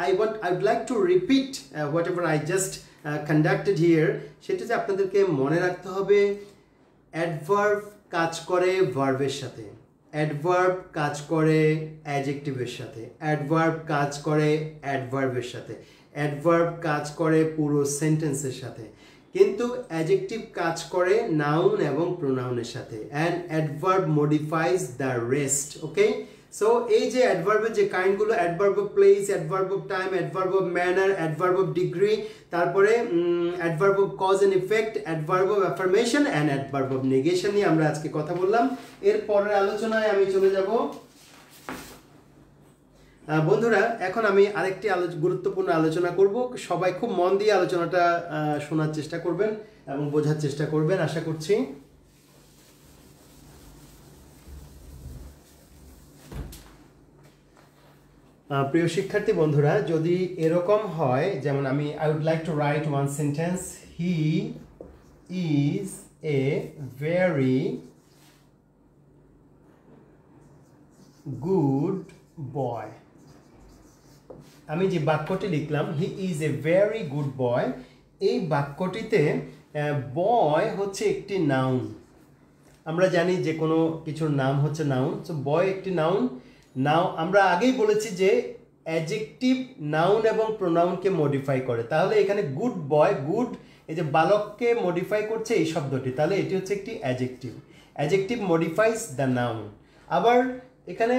I would like to repeat whatever I just conducted here. সেটা যে আপনাদেরকে মনে রাখতে হবে, অ্যাডভার্ব কাজ করে ভার্বের সাথে, অ্যাডভার্ব কাজ করে অ্যাডজেক্টিভের সাথে, অ্যাডভার্ব কাজ করে অ্যাডভার্বের সাথে, অ্যাডভার্ব কাজ করে পুরো সেন্টেন্সের সাথে, কিন্তু অ্যাডজেক্টিভ কাজ করে নাউন এবং প্রোনাউনের সাথে। And adverb modifies the rest. Okay, so এই যে অ্যাডভার্বের যে কাইন্ডগুলো, adverb of place, adverb of time, adverb of manner, adverb of degree, তারপরে adverb of cause and effect, adverb of affirmation and adverb of negation নিয়ে আমরা আজকে কথা বললাম। এর পরের আলোচনায় আমি চলে যাব। বন্ধুরা এখন আমি আরেকটি গুরুত্বপূর্ণ আলোচনা করব। সবাই খুব মন দিয়ে আলোচনাটা শোনার চেষ্টা করবেন এবং বোঝার চেষ্টা করবেন আশা করছি। প্রিয় শিক্ষার্থী বন্ধুরা, যদি এরকম হয়, যেমন I would like to write one sentence. He is a very good boy. আমি যে বাক্যটি লিখলাম, he is a very good বয়, এই বাক্যটিতে বয় হচ্ছে একটি নাউন। আমরা জানি যে কোনো কিছুর নাম হচ্ছে নাউন। সো বয় একটি নাউন। আমরা আগেই বলেছি যে অ্যাডজেক্টিভ নাউন এবং প্রোনাউনকে মডিফাই করে। তাহলে এখানে গুড বয়, গুড এই যে বালককে মডিফাই করছে এই শব্দটি, তাহলে এটি হচ্ছে একটি adjective. Adjective modifies the noun. আবার এখানে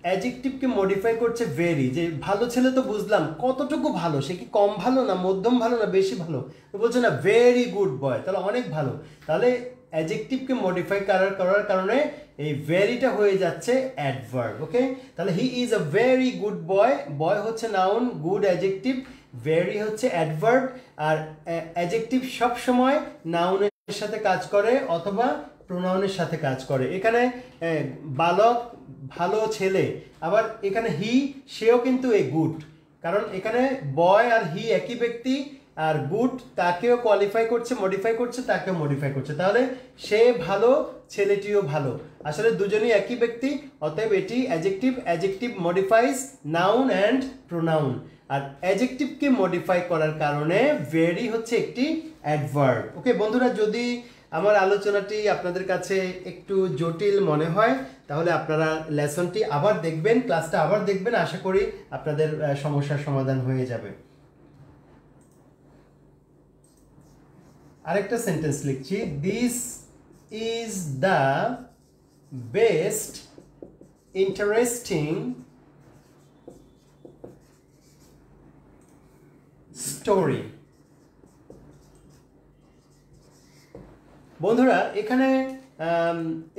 অ্যাডজেক্টিভকে মডিফাই করছে ভেরি, যে ভালো ছেলে তো বুঝলাম, কতটুকু ভালো, সে কি কম ভালো না মধ্যম ভালো না বেশি ভালো, তো বলছে না ভেরি গুড বয়, তাহলে অনেক ভালো। তাহলে অ্যাডজেক্টিভকে মডিফাই করার কারণে এই ভেরিটা হয়ে যাচ্ছে অ্যাডভার্ব। ওকে, তাহলে he is a very good boy, boy হচ্ছে নাউন, গুড অ্যাডজেক্টিভ, ভেরি হচ্ছে অ্যাডভার্ব। আর অ্যাডজেক্টিভ সবসময় নাউনের সাথে কাজ করে অথবা প্রোনাউনের সাথে কাজ করে। এখানে বালক ভালো ছেলে, আবার এখানে হি, সেও কিন্তু এ গুড, কারণ এখানে বয় আর হি একই ব্যক্তি, আর গুড তাকেও কোয়ালিফাই করছে, মডিফাই করছে, তাকেও মডিফাই করছে। তাহলে সে ভালো, ছেলেটিও ভালো, আসলে দুজনেই একই ব্যক্তি, অতএব এটি adjective. Adjective modifies noun and pronoun, আর অ্যাডজেক্টিভকে মডিফাই করার কারণে ভেরি হচ্ছে একটি অ্যাডভার্ব। ওকে বন্ধুরা, যদি আমার আলোচনাটি আপনাদের কাছে একটু জটিল মনে হয়, তাহলে আপনারা লেসনটি আবার দেখবেন, ক্লাসটা আবার দেখবেন, আশা করি আপনাদের সমস্যার সমাধান হয়ে যাবে। আরেকটা সেন্টেন্স লিখছি, this is the best interesting story. বন্ধুরা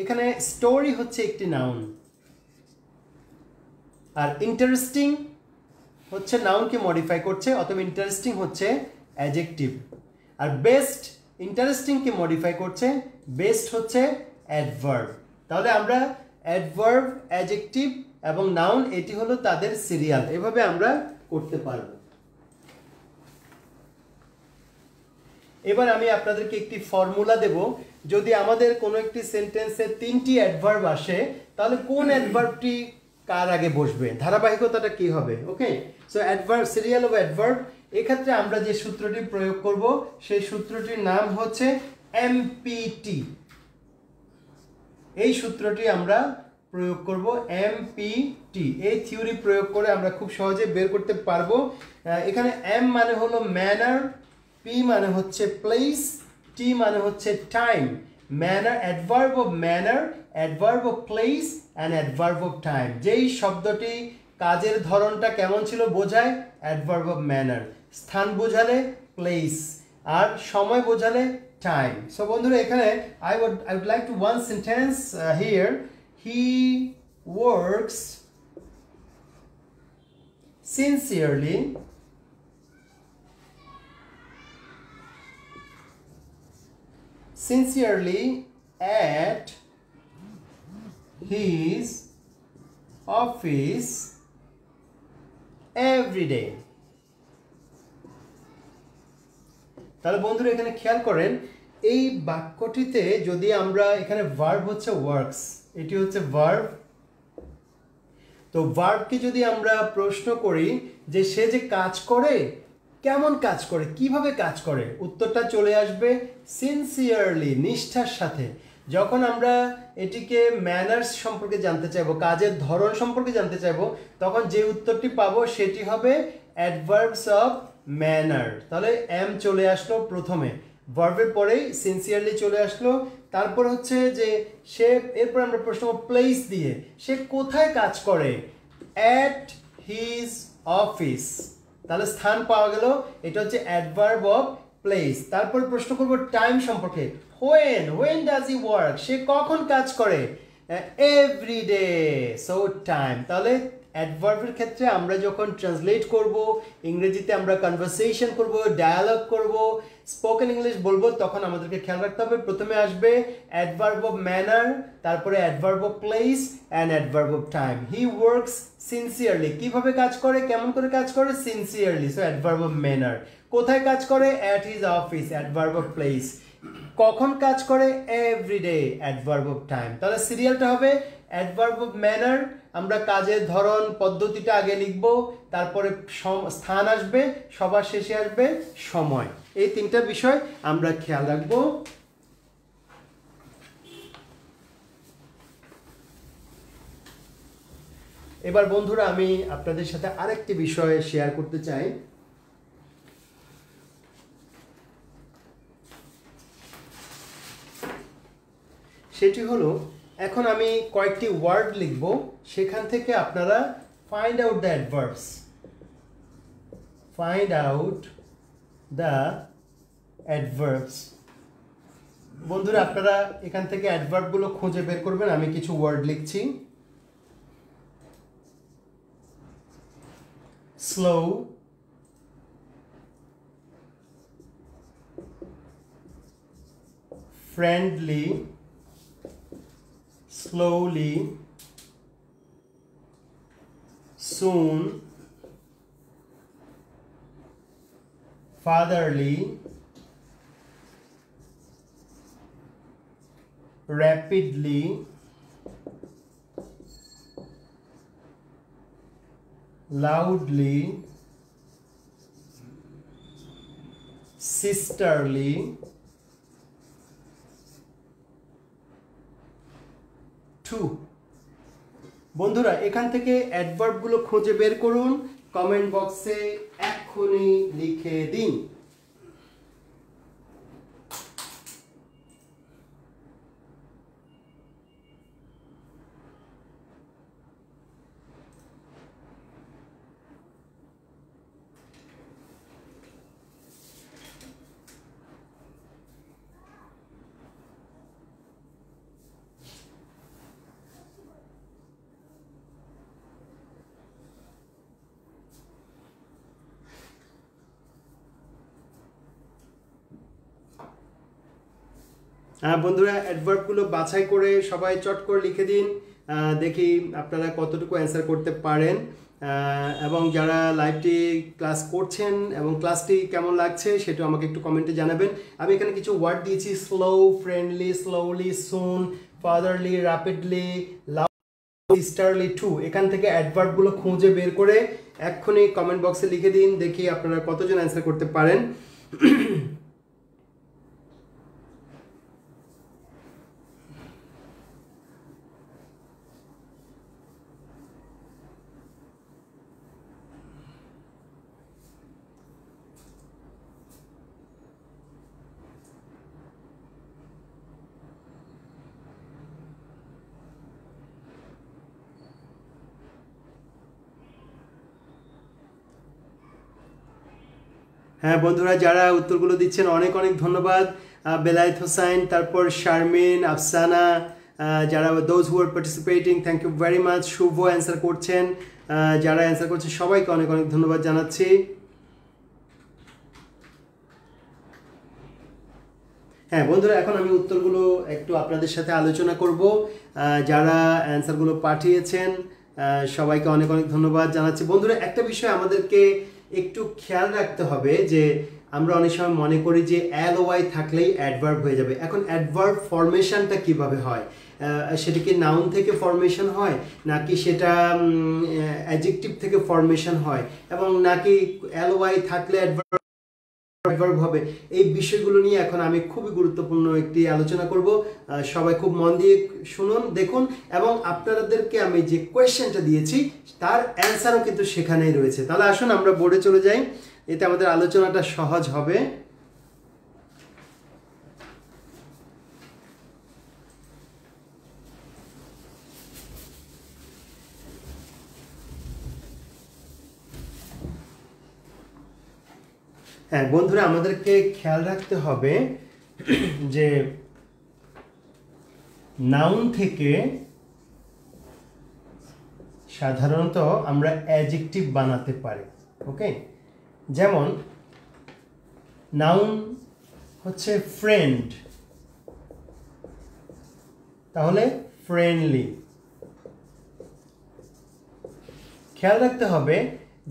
এখানে স্টোরি হচ্ছে একটি নাউন, আর ইন্টারেস্টিং হচ্ছে নাউনকে মডিফাই করছে, অথবা ইন্টারেস্টিং হচ্ছে অ্যাডজেক্টিভ। আর বেস্ট ইন্টারেস্টিংকে মডিফাই করছে, বেস্ট হচ্ছে অ্যাডভার্ব। তাহলে আমরা অ্যাডভার্ব, অ্যাডজেক্টিভ এবং নাউন, এটি হলো তাদের সিরিয়াল, এভাবে আমরা করতে পারবো। এবার আমি আপনাদেরকে একটি ফর্মুলা দেব, যদি আমাদের কোনো একটি সেন্টেন্সে তিনটি অ্যাডভার্ব আসে, তাহলে কোন অ্যাডভার্বটি কার আগে বসবে, ধারাবাহিকতাটা কি হবে। Okay, so adverb, serial of adverb, এক্ষেত্রে আমরা যে সূত্রটি প্রয়োগ করব সেই সূত্রটির নাম হচ্ছে এমপিটি। এই সূত্রটি আমরা প্রয়োগ করব এমপিটি। এই থিওরি প্রয়োগ করে আমরা খুব সহজে বের করতে পারবো। এখানে এম মানে হলো ম্যানার, পি মানে হচ্ছে প্লেস, টি মানে হচ্ছে time. Manner, adverb of manner, adverb of place and adverb of time. যেই শব্দটি কাজের ধরনটা কেমন ছিল বোঝায় অ্যাডভার্ব অফ ম্যানার, স্থান বোঝালে প্লেস, আর সময় বোঝালে টাইম। সো বন্ধুরা এখানে I would like to one sentence here. He works sincerely at his office every day. তাহলে বন্ধুরা এখানে খেয়াল করেন, এই বাক্যটিতে যদি আমরা, এখানে ভার্ব হচ্ছে ওয়ার্কস, এটি হচ্ছে ভার্ব। তো ভার্বকে যদি আমরা প্রশ্ন করি যে সে যে কাজ করে, কেমন কাজ করে, কিভাবে কাজ করে, উত্তরটা চলে আসবে সিনসিয়ারলি, নিষ্ঠার সাথে। যখন আমরা এটিকে ম্যানার্স সম্পর্কে জানতে চাইবো, কাজের ধরন সম্পর্কে জানতে চাইবো, তখন যে উত্তরটি পাবো সেটি হবে অ্যাডভার্বস অফ ম্যানার। তাহলে এম চলে আসলো প্রথমে, ভার্বের পরেই সিনসিয়ারলি চলে আসলো। তারপর হচ্ছে যে সে, এরপর আমরা প্রশ্ন প্লেস দিয়ে, সে কোথায় কাজ করে, অ্যাট হিজ অফিস। তাহলে স্থান পাওয়া গেল, এটা হচ্ছে অ্যাডভার্ব অফ প্লেস। তারপর প্রশ্ন করব টাইম সম্পর্কে, when does he work, সে কখন কাজ করে, এভরি ডে, সো টাইম। তাহলে অ্যাডভার্বের ক্ষেত্রে আমরা যখন ট্রান্সলেট করব, ইংরেজিতে আমরা কনভারসেশন করব, ডায়ালগ করব, স্পোকেন ইংলিশ বলবো, তখন আমাদেরকে খেয়াল রাখতে হবে প্রথমে আসবে অ্যাডভার্ব অফ ম্যানার, তারপরে adverb of place and adverb of time. He works sincerely, কিভাবে কাজ করে, কেমন করে কাজ করে, sincerely, so adverb of manner. কোথায় কাজ করে, at his office, adverb of place. কখন কাজ করে, এভরিডে, অ্যাডভার্ব অফ টাইম। তাহলে সিরিয়ালটা হবে অ্যাডভার্ব অফ ম্যানার, আমরা কাজের ধরন পদ্ধতিটা আগে লিখব, তারপরে স্থান আসবে, সবার শেষে আসবে সময়। এই তিনটা বিষয় আমরা খেয়াল রাখবো। এবার বন্ধুরা আমি আপনাদের সাথে আরেকটি বিষয় শেয়ার করতে চাই। সেটি হলো, এখন আমি কয়েকটি ওয়ার্ড লিখব, সেখান থেকে আপনারা find out the adverbs, find out the adverbs. বন্ধুরা আপনারা এখান থেকে অ্যাডভার্বগুলো খুঁজে বের করবেন। আমি কিছু ওয়ার্ড লিখছি। Slow, friendly, slowly, soon, fatherly, rapidly, loudly, sisterly, too. বন্ধুরা এখান থেকে অ্যাডভার্বগুলো খুঁজে বের করুন, কমেন্ট বক্সে এক্ষুনি লিখে দিন। বন্ধুরা অ্যাডভার্বগুলো বাছাই করে সবাই চট করে লিখে দিন, দেখি আপনারা কতটুকু অ্যান্সার করতে পারেন। এবং যারা লাইভটি ক্লাস করছেন এবং ক্লাসটি কেমন লাগছে সেটা আমাকে একটু কমেন্টে জানাবেন। আমি এখানে কিছু ওয়ার্ড দিয়েছি, স্লো, ফ্রেন্ডলি, স্লোলি, সুন, ফাদারলি, র্যাপিডলি, লাউডলি, সিস্টারলি, টু। এখান থেকে অ্যাডভার্বগুলো খুঁজে বের করে এক্ষুনি কমেন্ট বক্সে লিখে দিন, দেখি আপনারা কতজন অ্যান্সার করতে পারেন। হ্যাঁ বন্ধুরা, যারা উত্তরগুলো দিচ্ছেন অনেক অনেক ধন্যবাদ। বেলায়েত হোসাইন, তারপর শারমিন, আফসানা, যারা those who are participating, thank you very much. Shuvo answer করছেন, যারা অ্যান্সার করছেন সবাইকে অনেক অনেক ধন্যবাদ জানাচ্ছি। হ্যাঁ বন্ধুরা, এখন আমি উত্তরগুলো একটু আপনাদের সাথে আলোচনা করব। যারা অ্যান্সারগুলো পাঠিয়েছেন সবাইকে অনেক অনেক ধন্যবাদ জানাচ্ছি। বন্ধুরা, একটা বিষয় আমাদেরকে একটু খেয়াল রাখতে হবে যে আমরা অনেক সময় মনে করি যে এলওয়াই থাকলেই অ্যাডভার্ব হয়ে যাবে। এখন অ্যাডভার্ব ফরমেশনটা কিভাবে হয়? সেটা কি নাউন থেকে ফরমেশন হয়, নাকি সেটা অ্যাডজেক্টিভ থেকে ফরমেশন হয়, এবং নাকি এলওয়াই থাকলে অ্যাডভার্ব হবে? এই বিষয়গুলো নিয়ে এখন আমি খুবই গুরুত্বপূর্ণ একটি আলোচনা করব। সবাই খুব মন দিয়ে শুনুন, দেখুন, এবং আপনাদেরকে আমি যে কোয়েশ্চেনটা দিয়েছি তার অ্যান্সারও কিন্তু সেখানেই রয়েছে। তাহলে আসুন আমরা বোর্ডে চলে যাই, এতে আমাদের আলোচনাটা সহজ হবে। হ্যাঁ বন্ধুরা, আমাদেরকে খেয়াল রাখতে হবে যে নাউন থেকে সাধারণত আমরা অ্যাডজেক্টিভ বানাতে পারি। ওকে, যেমন নাউন হচ্ছে ফ্রেন্ড, তাহলে ফ্রেন্ডলি। খেয়াল রাখতে হবে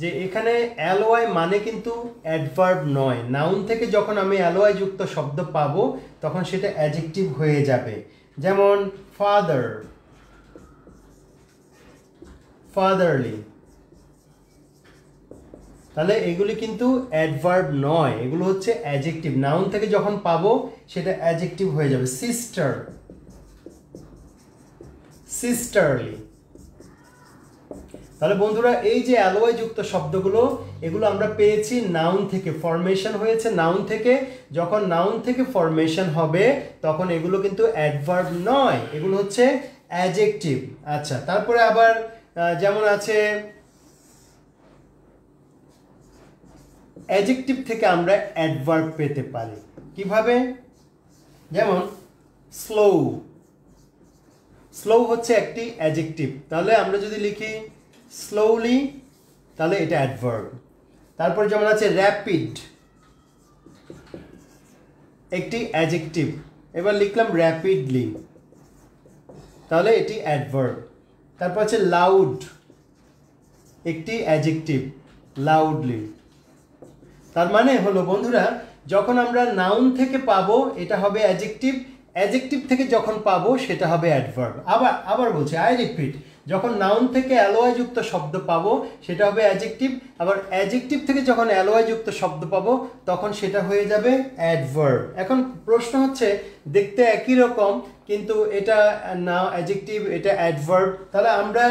যে এখানে এলওয়াই মানে কিন্তু অ্যাডভার্ব নয়। নাউন থেকে যখন আমি এলওয়াই যুক্ত শব্দ পাবো তখন সেটা অ্যাডজেক্টিভ হয়ে যাবে। যেমন ফাদার, ফাদারলি, তাহলে এগুলি কিন্তু অ্যাডভার্ব নয়, এগুলো হচ্ছে অ্যাডজেক্টিভ। নাউন থেকে যখন পাবো সেটা অ্যাডজেক্টিভ হয়ে যাবে। সিস্টার, সিস্টারলি। তাহলে বন্ধুরা, এই যে অ্যালওয়াই যুক্ত শব্দগুলো, এগুলো আমরা পেয়েছি নাউন থেকে, ফরমেশন হয়েছে নাউন থেকে। যখন নাউন থেকে ফরমেশন হবে তখন এগুলো কিন্তু অ্যাডভার্ব নয়, এগুলো হচ্ছে অ্যাডজেক্টিভ। আচ্ছা, তারপরে আবার যেমন আছে অ্যাডজেক্টিভ থেকে আমরা অ্যাডভার্ব পেতে পারি। কিভাবে? যেমন স্লো, স্লো হচ্ছে একটি অ্যাডজেক্টিভ, তাহলে আমরা যদি লিখি স্লোলি তাহলে এটা অ্যাডভার্ব। তারপর যেমন আছে র্যাপিড, একটি অ্যাডজেক্টিভ, এবার লিখলাম র্যাপিডলি, তাহলে এটি অ্যাডভার্ব। তারপর আছে লাউড, একটি অ্যাডজেক্টিভ, লাউডলি। তার মানে হলো বন্ধুরা, যখন আমরা নাউন থেকে পাবো এটা হবে অ্যাডজেক্টিভ, অ্যাডজেক্টিভ থেকে যখন পাবো সেটা হবে অ্যাডভার্ব। আবার বলছি, আই রিপিট, যখন নাউন থেকে অ্যালওয়াই যুক্ত শব্দ পাবো সেটা হবে অ্যাডজেক্টিভ, আবার অ্যাডজেক্টিভ থেকে যখন অ্যালওয়াই যুক্ত শব্দ পাবো তখন সেটা হয়ে যাবে অ্যাডভার্ব। এখন প্রশ্ন হচ্ছে, দেখতে একই রকম কিন্তু এটা না অ্যাডজেক্টিভ, এটা অ্যাডভার্ব, তাহলে আমরা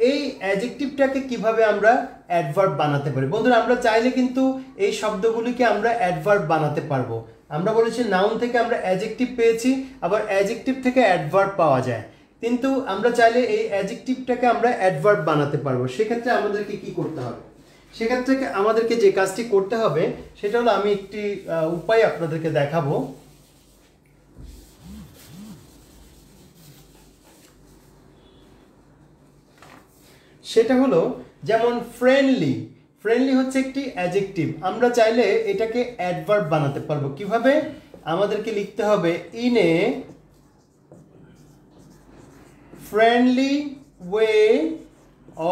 এই অ্যাডজেক্টিভটাকে কিভাবে আমরা অ্যাডভার্ব বানাতে পারি? বন্ধুরা, আমরা চাইলে কিন্তু এই শব্দগুলিকে আমরা অ্যাডভার্ব বানাতে পারবো। আমরা বলেছি নাউন থেকে আমরা অ্যাডজেক্টিভ পেয়েছি, আবার অ্যাডজেক্টিভ থেকে অ্যাডভার্ব পাওয়া যায়, কিন্তু আমরা চাইলে এই অ্যাডজেক্টিভটাকে আমরা অ্যাডভার্ব বানাতে পারবো। সেক্ষেত্রে আমাদেরকে কি করতে হবে? সেক্ষেত্রে আমাদেরকে যে কাজটি করতে হবে সেটা হলো, আমি একটি উপায় আপনাদেরকে দেখাবো। সেটা হলো যেমন ফ্রেন্ডলি, ফ্রেন্ডলি হচ্ছে একটি অ্যাডজেক্টিভ, আমরা চাইলে এটাকে অ্যাডভার্ব বানাতে পারবো। কিভাবে? আমাদেরকে লিখতে হবে in a friendly way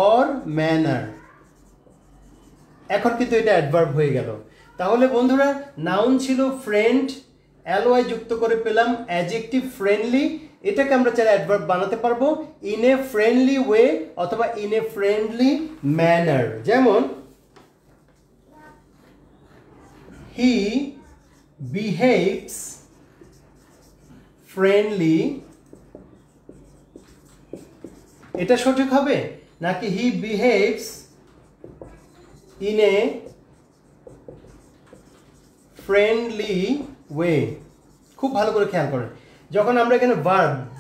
or manner. এখন কিন্তু এটা অ্যাডভার্ব হয়ে গেল। তাহলে বন্ধুরা, নাউন ছিল ফ্রেন্ড, এলওয়াই যুক্ত করে পেলাম অ্যাডজেক্টিভ ফ্রেন্ডলি, এটাকে আমরা চাইলে অ্যাডভার্ব বানাতে পারবো ইন এ ফ্রেন্ডলি ওয়ে অথবা ইন এ ফ্রেন্ডলি ম্যানার। যেমন হি বিহেভস ফ্রেন্ডলি, এটা সঠিক হবে নাকি হি behaves in a friendly way? খুব ভালো করে খেয়াল করেন, যখন আমরা এখানে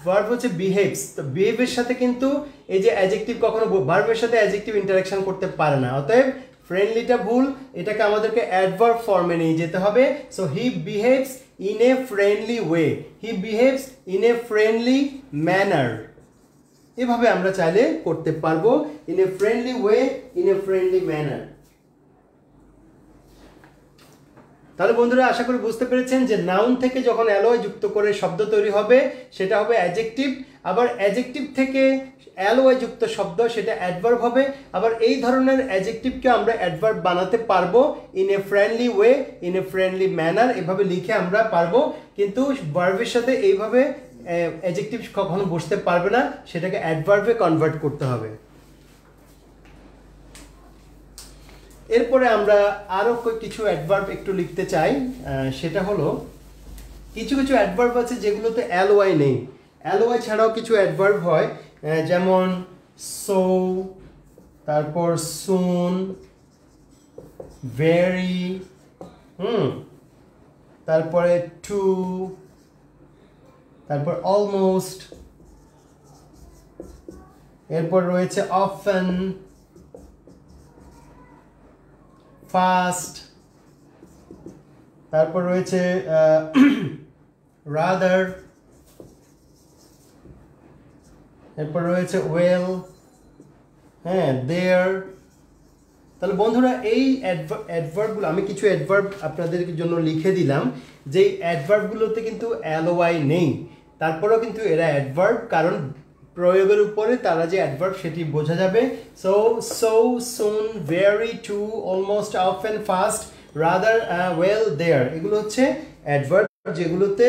ভার্ব হচ্ছে বিহেভস, তো বিহেভের সাথে কিন্তু এই যে অ্যাডজেক্টিভ কখনো ভার্বের সাথে অ্যাডজেক্টিভ ইন্টারাকশন করতে পারে না, অতএব ফ্রেন্ডলিটা ভুল, এটাকে আমাদেরকে অ্যাডভার্ব ফর্মে নিয়ে যেতে হবে। So he behaves in a friendly way, he behaves in a friendly manner, এভাবে আমরা চাইলে করতে পারবো, in a friendly way, in a friendly manner. তাহলে বন্ধুরা আশা করি বুঝতে পেরেছেন যে নাউন থেকে যখন অ্যালয় যুক্ত করে শব্দ তৈরি হবে সেটা হবে অ্যাডজেক্টিভ, আবার অ্যাডজেক্টিভ থেকে অ্যালয় যুক্ত শব্দ সেটা অ্যাডভার্ব হবে। আবার এই ধরনের অ্যাডজেক্টিভকে আমরা অ্যাডভার্ব বানাতে পারবো in a friendly way, in a friendly manner, এভাবে লিখে আমরা পারবো। কিন্তু ভার্বের সাথে এইভাবে অ্যাডজেক্টিভ কখনো বসতে পারবে না, সেটাকে অ্যাডভার্বে কনভার্ট করতে হবে। এরপরে আমরা আরও কিছু অ্যাডভার্ব একটু লিখতে চাই, সেটা হলো কিছু কিছু অ্যাডভার্ব আছে যেগুলোতে অ্যালওয়াই নেই, অ্যালওয়াই ছাড়াও কিছু অ্যাডভার্ব হয়, যেমন সো, তারপর সুন, ভেরি, তারপরে টু, তারপর অলমোস্ট, এরপর রয়েছে অফেন, ফাস্ট, তারপর রয়েছে রাদার, এরপর রয়েছে ওয়েল, হ্যাঁ, দেয়ার। তাহলে বন্ধুরা এই অ্যাডভার্বগুলো, আমি কিছু অ্যাডভার্ব আপনাদের জন্য লিখে দিলাম, যেই অ্যাডভার্বগুলোতে কিন্তু অ্যালওয়াই নেই, তারপরেও কিন্তু এরা অ্যাডভার্ব, কারণ প্রয়োগের উপরে তারা যে অ্যাডভার্ব সেটি বোঝা যাবে। So, so, soon, very, too, almost, often, fast, rather, well, there, এগুলো হচ্ছে অ্যাডভার্ব যেগুলোতে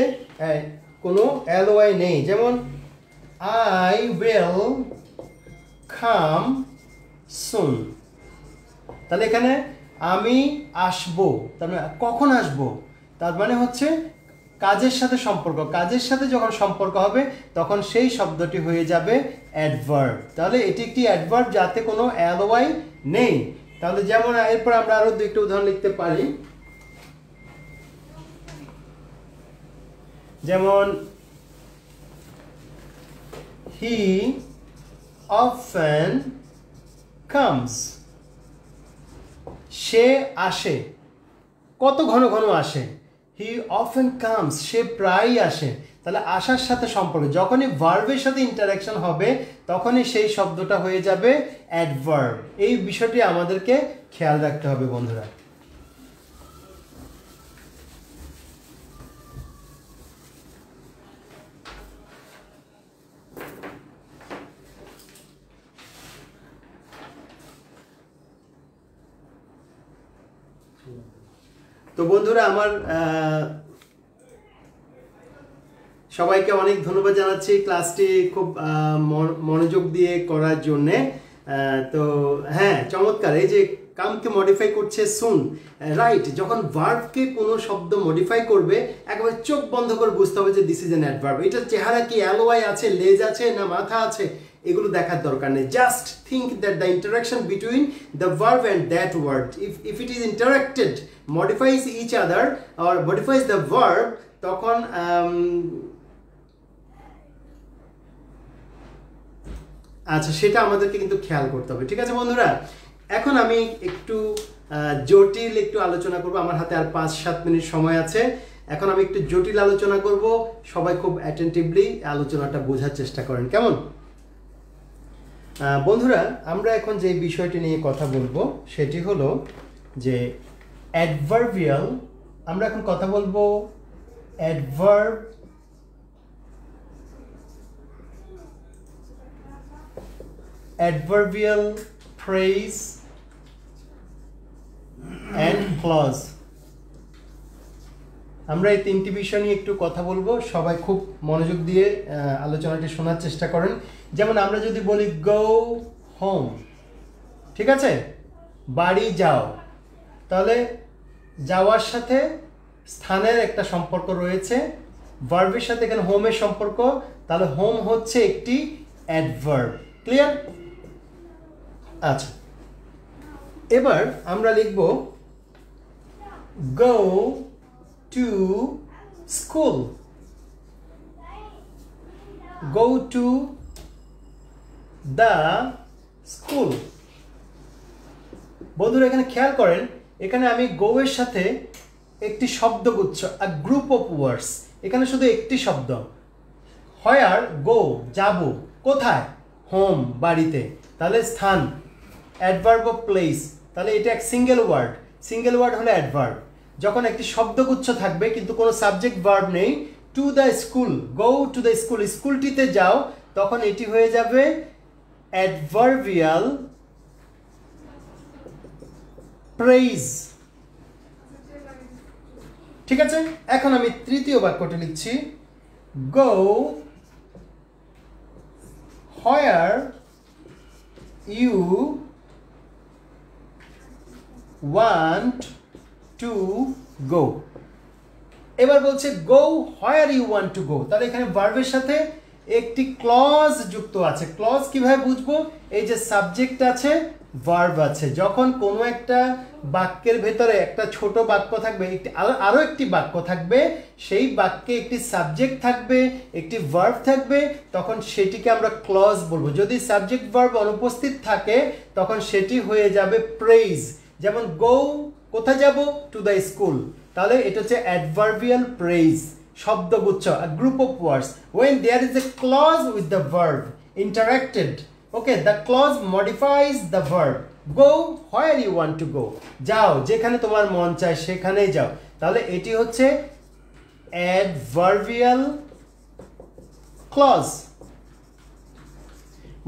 কোনো অ্যালওয়াই নেই। যেমন আই উইল কাম সুন, তাহলে এখানে আমি আসবো, তার মানে কখন আসবো, তার মানে হচ্ছে কাজের সাথে সম্পর্ক, কাজের সাথে যখন সম্পর্ক হবে তখন সেই শব্দটি হয়ে যাবে অ্যাডভার্ব। তাহলে এটি একটি অ্যাডভার্ব যাতে কোনো অ্যালওয়াই নেই। তাহলে যেমন এরপর আমরা আরো দুইটা উদাহরণ লিখতে পারি, যেমন হি অফেন কামস, সে আসে, কত ঘন ঘন আসে, হি অফেন কামস, সে প্রায়ই আসে। তাহলে আসার সাথে সম্পর্ক, যখনই ভার্বের সাথে ইন্টারাকশন হবে তখনই সেই শব্দটা হয়ে যাবে অ্যাডভার্ব। এই বিষয়টি আমাদেরকে খেয়াল রাখতে হবে বন্ধুরা। তো বন্ধুরা আমার সবাইকে অনেক ধন্যবাদ জানাচ্ছি ক্লাসটি খুব মনোযোগ দিয়ে করার জন্যে। তো হ্যাঁ, চমৎকার, এই যে কামকে মডিফাই করছে সুন, রাইট, যখন ভার্বকে কোনো শব্দ মডিফাই করবে একবারে চোখ বন্ধ করে বুঝতে হবে যে দিস ইজ অ্যান অ্যাডভার্ব। এটার চেহারা কি অ্যালওয়াই আছে, লেজ আছে না মাথা আছে, এগুলো দেখার দরকার নেই। Just think that the interaction between the verb and that word, if it is interacted modifies each other or modifies the verb, তখন আচ্ছা সেটা আমাদেরকে কিন্তু খেয়াল করতে হবে। ঠিক আছে বন্ধুরা, এখন আমি একটু জটিল একটু আলোচনা করব, আমার হাতে আর 5-7 মিনিট সময় আছে। এখন আমি একটু জটিল আলোচনা করব, সবাই খুব অ্যাটেন্টিভলি আলোচনাটা বোঝার চেষ্টা করেন, কেমন? বন্ধুরা, আমরা এখন যে বিষয়টি নিয়ে কথা বলবো সেটি হলো যে অ্যাডভার্বিয়াল। আমরা এখন কথা বলবো adverbial phrase and clause। আমরা এই তিনটি বিষয় নিয়ে একটু কথা বলবো, সবাই খুব মনোযোগ দিয়ে আলোচনাটি শোনার চেষ্টা করেন। যেমন আমরা যদি বলি গো হোম, ঠিক আছে, বাড়ি যাও, তাহলে যাওয়ার সাথে স্থানের একটা সম্পর্ক রয়েছে, ভার্বের সাথে এখানে হোমের সম্পর্ক, তাহলে হোম হচ্ছে একটি অ্যাডভার্ব। ক্লিয়ার? আচ্ছা, এবার আমরা লিখব go to school, go to the school। বন্ধুরা এখানে খেয়াল করেন, এখানে আমি গো এর সাথে একটি শব্দগুচ্ছ, আ গ্রুপ অফ ওয়ার্ডস, এখানে শুধু একটি শব্দ। হোয়ার, গো, যাব, কোথায়? হোম, বাড়িতে, তাহলে স্থান। অ্যাডভার্ব অফ প্লেস, তাহলে এটা এক সিঙ্গেল ওয়ার্ড, সিঙ্গেল ওয়ার্ড হলো অ্যাডভার্ব। যখন একটি শব্দগুচ্ছ থাকবে কিন্তু কোনো সাবজেক্ট ভার্ব নেই, to the school, go to the school, স্কুলটিতে যাও, তখন এটি হয়ে যাবে অ্যাডভার্বিয়াল প্রেইজ। ঠিক আছে, এখন আমি তৃতীয় বাক্যটি লিখছি, go where you want to go. এবার বলছে go where you want to go, তাহলে এখানে ভার্বের সাথে একটি ক্লজ যুক্ত আছে। ক্লজ কিভাবে বুঝবো? এই যে সাবজেক্ট আছে, ভার্ব আছে। যখন কোনো একটা বাক্যের ভেতরে একটা ছোট বাক্য থাকবে, একটি আরো একটি বাক্য থাকবে, সেই বাক্যে একটি সাবজেক্ট থাকবে, একটি ভার্ব থাকবে, তখন সেটিকে আমরা ক্লজ বলবো। যদি সাবজেক্ট ভার্ব অনুপস্থিত থাকে তখন সেটি হয়ে যাবে প্রেইজ। যেমন গো, কোথায় যাব? টু দ্য স্কুল, তাহলে এটা হচ্ছে অ্যাডভার্বিয়াল প্রেইজ, শব্দগুচ্ছ, a group of words when there is a clause with the verb interacted. Okay, the clause modifies the verb. Go where you want to go, যাও যেখানে তোমার মন চায় সেখানেই যাও, তাহলে এটি হচ্ছে অ্যাডভার্বিয়াল ক্লজ।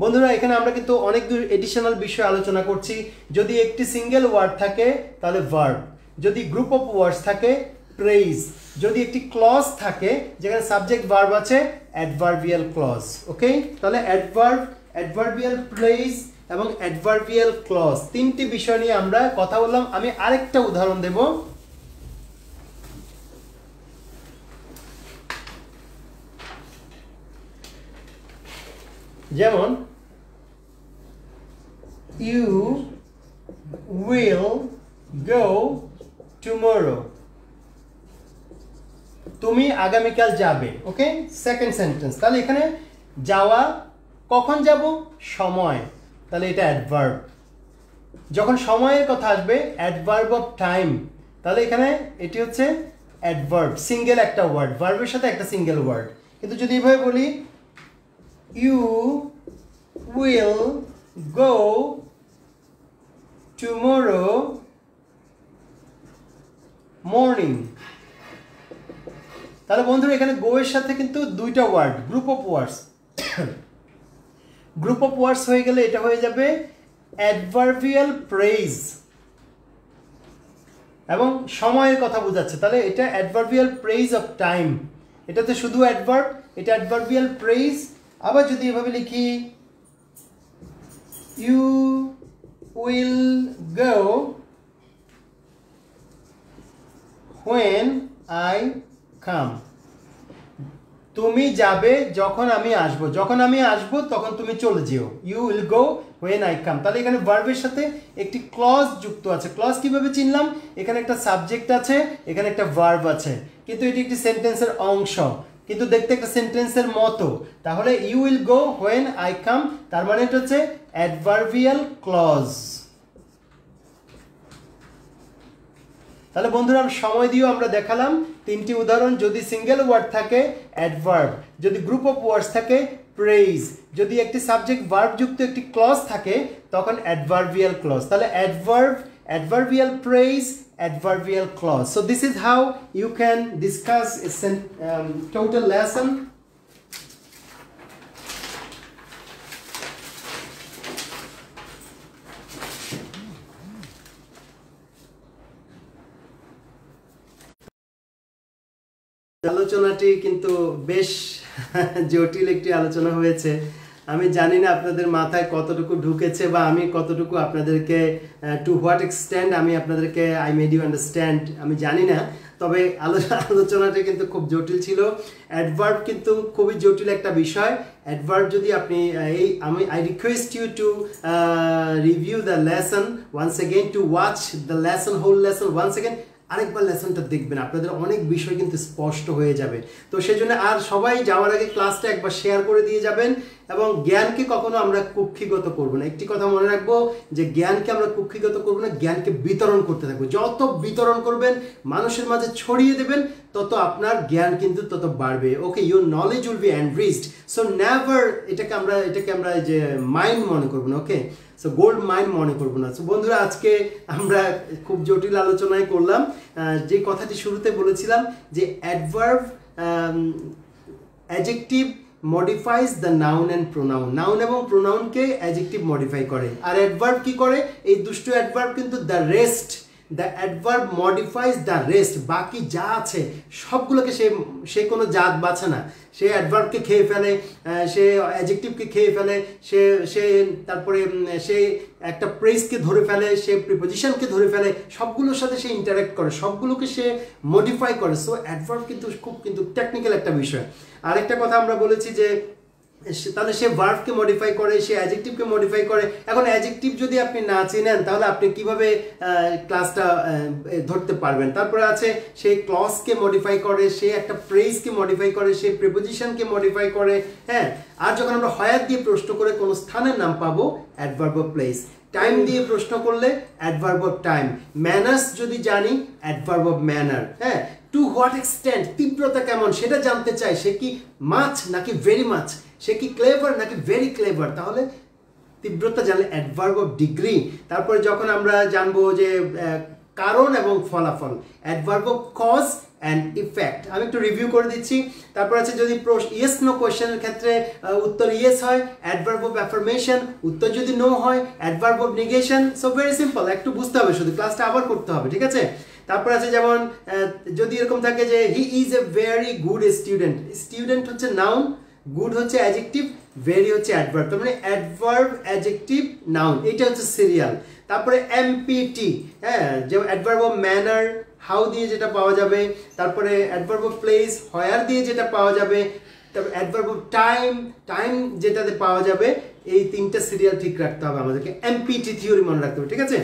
বন্ধুরা এখানে আমরা কিন্তু অনেক এডিশনাল বিষয় আলোচনা করছি। যদি একটি সিঙ্গেল ওয়ার্ড থাকে তাহলে ভার্ব, যদি গ্রুপ অফ ওয়ার্ডস থাকে প্রেইজ, যদি একটি ক্লজ থাকে যেখানে সাবজেক্ট ভার্ব আছে অ্যাডভার্বিয়াল ক্লজ। ওকে, তাহলে অ্যাডভার্বিয়াল প্রেইজ এবং অ্যাডভার্বিয়াল ক্লজ, তিনটি বিষয় নিয়ে আমরা কথা বললাম। আমি আরেকটা উদাহরণ দেব। যেমন ইউ উইল গো টুমরো, তুমি আগামীকাল যাবে। ওকে, সেকেন্ড সেন্টেন্স। তাহলে এখানে যাওয়া, কখন যাব? সময়, তাহলে এটা অ্যাডভার্ব। যখন সময়ের কথা আসবে অ্যাডভার্ব অফ টাইম, তাহলে এখানে এটি হচ্ছে অ্যাডভার্ব, সিঙ্গেল একটা ওয়ার্ড, ভার্বের সাথে একটা সিঙ্গেল ওয়ার্ড। কিন্তু যদি এভাবে বলি you will go tomorrow morning, তাহলে বন্ধুরা এখানে গো এর সাথে কিন্তু দুইটা word, group of words. Group of words হয়ে গেলে এটা হয়ে যাবে অ্যাডভার্বিয়াল প্রেইজ এবং সময়ের কথা বোঝাচ্ছে, তাহলে এটা অ্যাডভার্বিয়াল প্রেইজ অফ টাইম। এটাতে শুধু অ্যাডভার্ব, এটা অ্যাডভার্বিয়াল প্রেইজ। আবার যদি এভাবে লিখি you will go when I come, তুমি যাবে যখন আমি আসব, যখন আমি আসব তখন তুমি চলে যেও। You will go when I come, তাহলে এখানে ভার্বের সাথে একটি ক্লজ যুক্ত আছে। ক্লজ কিভাবে চিনলাম? এখানে একটা সাবজেক্ট আছে, এখানে একটা ভার্ব আছে, কিন্তু এটি একটি সেন্টেন্সের অংশ, কিন্তু দেখতে একটা সেন্টেন্সের মতো। তাহলে you will go when I come, তার মানে এটা হচ্ছে অ্যাডভার্বিয়াল ক্লজ। তাহলে বন্ধুরা সময় দিয়েও আমরা দেখালাম তিনটি উদাহরণ। যদি সিঙ্গেল ওয়ার্ড থাকে অ্যাডভার্ব, যদি গ্রুপ অফ ওয়ার্ডস থাকে প্রেইজ, যদি একটি সাবজেক্ট ভার্ব যুক্ত একটি ক্লজ থাকে তখন অ্যাডভার্বিয়াল ক্লজ। তাহলে adverb, adverbial phrase, adverbial clause. So this is how you can discuss a total lesson. আলোচনাটি কিন্তু বেশ জটিল একটি আলোচনা হয়েছে। আমি জানি না আপনাদের মাথায় কতটুকু ঢুকেছে বা আমি কতটুকু আপনাদেরকে টু হোয়াট এক্সটেন্ট আমি আপনাদেরকে আই মেড ইউ আন্ডারস্ট্যান্ড আমি জানি না, তবে আলোচনাটি কিন্তু খুব জটিল ছিল। অ্যাডভার্ব কিন্তু খুবই জটিল একটা বিষয়। অ্যাডভার্ব যদি আপনি I request you to review the lesson once again, to watch the lesson, whole lesson once again. আরেকবার লেসনটা দেখবেন, আপনাদের অনেক বিষয় কিন্তু স্পষ্ট হয়ে যাবে। তো সেজন্য আর সবাই যাওয়ার আগে ক্লাসটা একবার শেয়ার করে দিয়ে যাবেন। এবং জ্ঞানকে কখনো আমরা কুক্ষিগত করব না। একটি কথা মনে রাখবো যে জ্ঞানকে আমরা কুক্ষিগত করব না, জ্ঞানকে বিতরণ করতে থাকবো। যত বিতরণ করবেন, মানুষের মাঝে ছড়িয়ে দেবেন, তত আপনার জ্ঞান কিন্তু তত বাড়বে। Okay, your knowledge will be enriched. So never এটাকে আমরা যে মাইন্ড মনে করবো না। ওকে, সো গোল্ড মাইন্ড মনে করবো না। সো বন্ধুরা, আজকে আমরা খুব জটিল আলোচনায় করলাম। যে কথাটি শুরুতে বলেছিলাম যে adverb adjective modifies the noun and pronoun. Noun এবং প্রোনাউনকে অ্যাডজেক্টিভ মডিফাই করে। আর অ্যাডভার্ব কি করে? এই দুটো অ্যাডভার্ব কিন্তু the rest, the adverb modifies the rest. বাকি যা আছে সবগুলোকে সে কোনো জাত বাছে না। সে অ্যাডভার্বকে খেয়ে ফেলে, সে অ্যাডজেক্টিভকে খেয়ে ফেলে, সে তারপরে সে একটা প্রেসকে ধরে ফেলে, সে প্রিপোজিশনকে ধরে ফেলে, সবগুলোর সাথে সে ইন্টারাক্ট করে, সবগুলোকে সে মডিফাই করে। সো অ্যাডভার্ব কিন্তু খুব টেকনিক্যাল একটা বিষয়। আরেকটা কথা আমরা বলেছি যে তাহলে সে ভার্বকে মডিফাই করে, সে অ্যাডজেক্টিভকে মডিফাই করে। এখন অ্যাডজেক্টিভ যদি আপনি না চিনেন, তাহলে আপনি কিভাবে ক্লাসটা ধরতে পারবেন? তারপরে আছে সে ক্লজকে মডিফাই করে, সে একটা ফ্রেজকে মডিফাই করে, সে প্রিপোজিশনকে মডিফাই করে। হ্যাঁ, আর যখন আমরা হোয়ার দিয়ে প্রশ্ন করে কোনো স্থানের নাম পাবো, অ্যাডভার্ব অফ প্লেস। টাইম দিয়ে প্রশ্ন করলে অ্যাডভার্ব অফ টাইম। ম্যানার্স যদি জানি, অ্যাডভার্ব অফ ম্যানার। হ্যাঁ, টু হোয়াট এক্সটেন্ট, তীব্রতা কেমন সেটা জানতে চাই, সে কি মাছ নাকি ভেরি মাছ, সে কি ক্লেভার নাকি ভেরি ক্লেভার, তাহলে তীব্রতা জানলে অ্যাডভার্ব অফ ডিগ্রি। তারপরে যখন আমরা জানবো যে কারণ এবং ফলাফল, adverb of cause and effect. আমি একটু রিভিউ করে দিচ্ছি। তারপর আছে যদি ইয়েস নো কোয়েশ্চেনের ক্ষেত্রে উত্তর ইয়েস হয়, অ্যাডভার্ব অফ অ্যাফার্মেশন। উত্তর যদি নো হয়, adverb of negation. So very simple, একটু বুঝতে হবে, শুধু ক্লাসটা আবার করতে হবে, ঠিক আছে? তারপর আছে যেমন যদি এরকম থাকে যে he is a very good student. Student হচ্ছে নাউন, গুড হচ্ছে অ্যাডজেক্টিভ, ভেরি হচ্ছে অ্যাডভার্ব। তার মানে অ্যাডভার্ব, অ্যাডজেক্টিভ, নাউন, এটা হচ্ছে সিরিয়াল। তারপরে এমপিটি, হ্যাঁ, যে অ্যাডভার্ব অফ ম্যানার, হাউ দিয়ে যেটা পাওয়া যাবে। তারপরে অ্যাডভার্ব অফ প্লেস, হোয়ার দিয়ে যেটা পাওয়া যাবে। তারপর অ্যাডভার্ব অফ টাইম, টাইম যেটাতে পাওয়া যাবে। এই তিনটা সিরিয়াল ঠিক রাখতে হবে আমাদেরকে। এমপিটি থিওরি মনে রাখতে হবে, ঠিক আছে?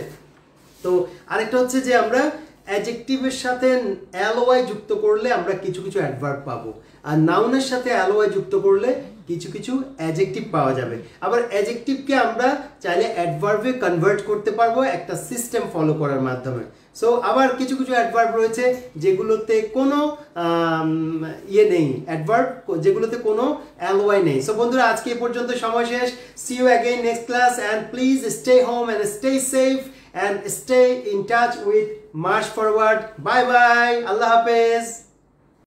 তো আরেকটা হচ্ছে যে আমরা অ্যাডজেক্টিভের সাথে অ্যালোয়াই যুক্ত করলে আমরা কিছু কিছু অ্যাডভার্ব পাবো, আর নাউনের সাথে অ্যালোয়াই যুক্ত করলে কিছু কিছু অ্যাডজেক্টিভ পাওয়া যাবে। আবার অ্যাডজেক্টিভকে আমরা চাইলে অ্যাডভার্বে কনভার্ট করতে পারবো একটা সিস্টেম ফলো করার মাধ্যমে। সো আবার কিছু কিছু অ্যাডভার্ব রয়েছে যেগুলোতে কোনো ইয়ে নেই, অ্যাডভার্ব যেগুলোতে কোনো অ্যালোয়াই নেই। সো বন্ধুরা, আজকে এই পর্যন্ত, সময় শেষ। See you again next class, and please stay home and stay safe and stay in touch with March Forward. Bye bye. Allah Hafiz.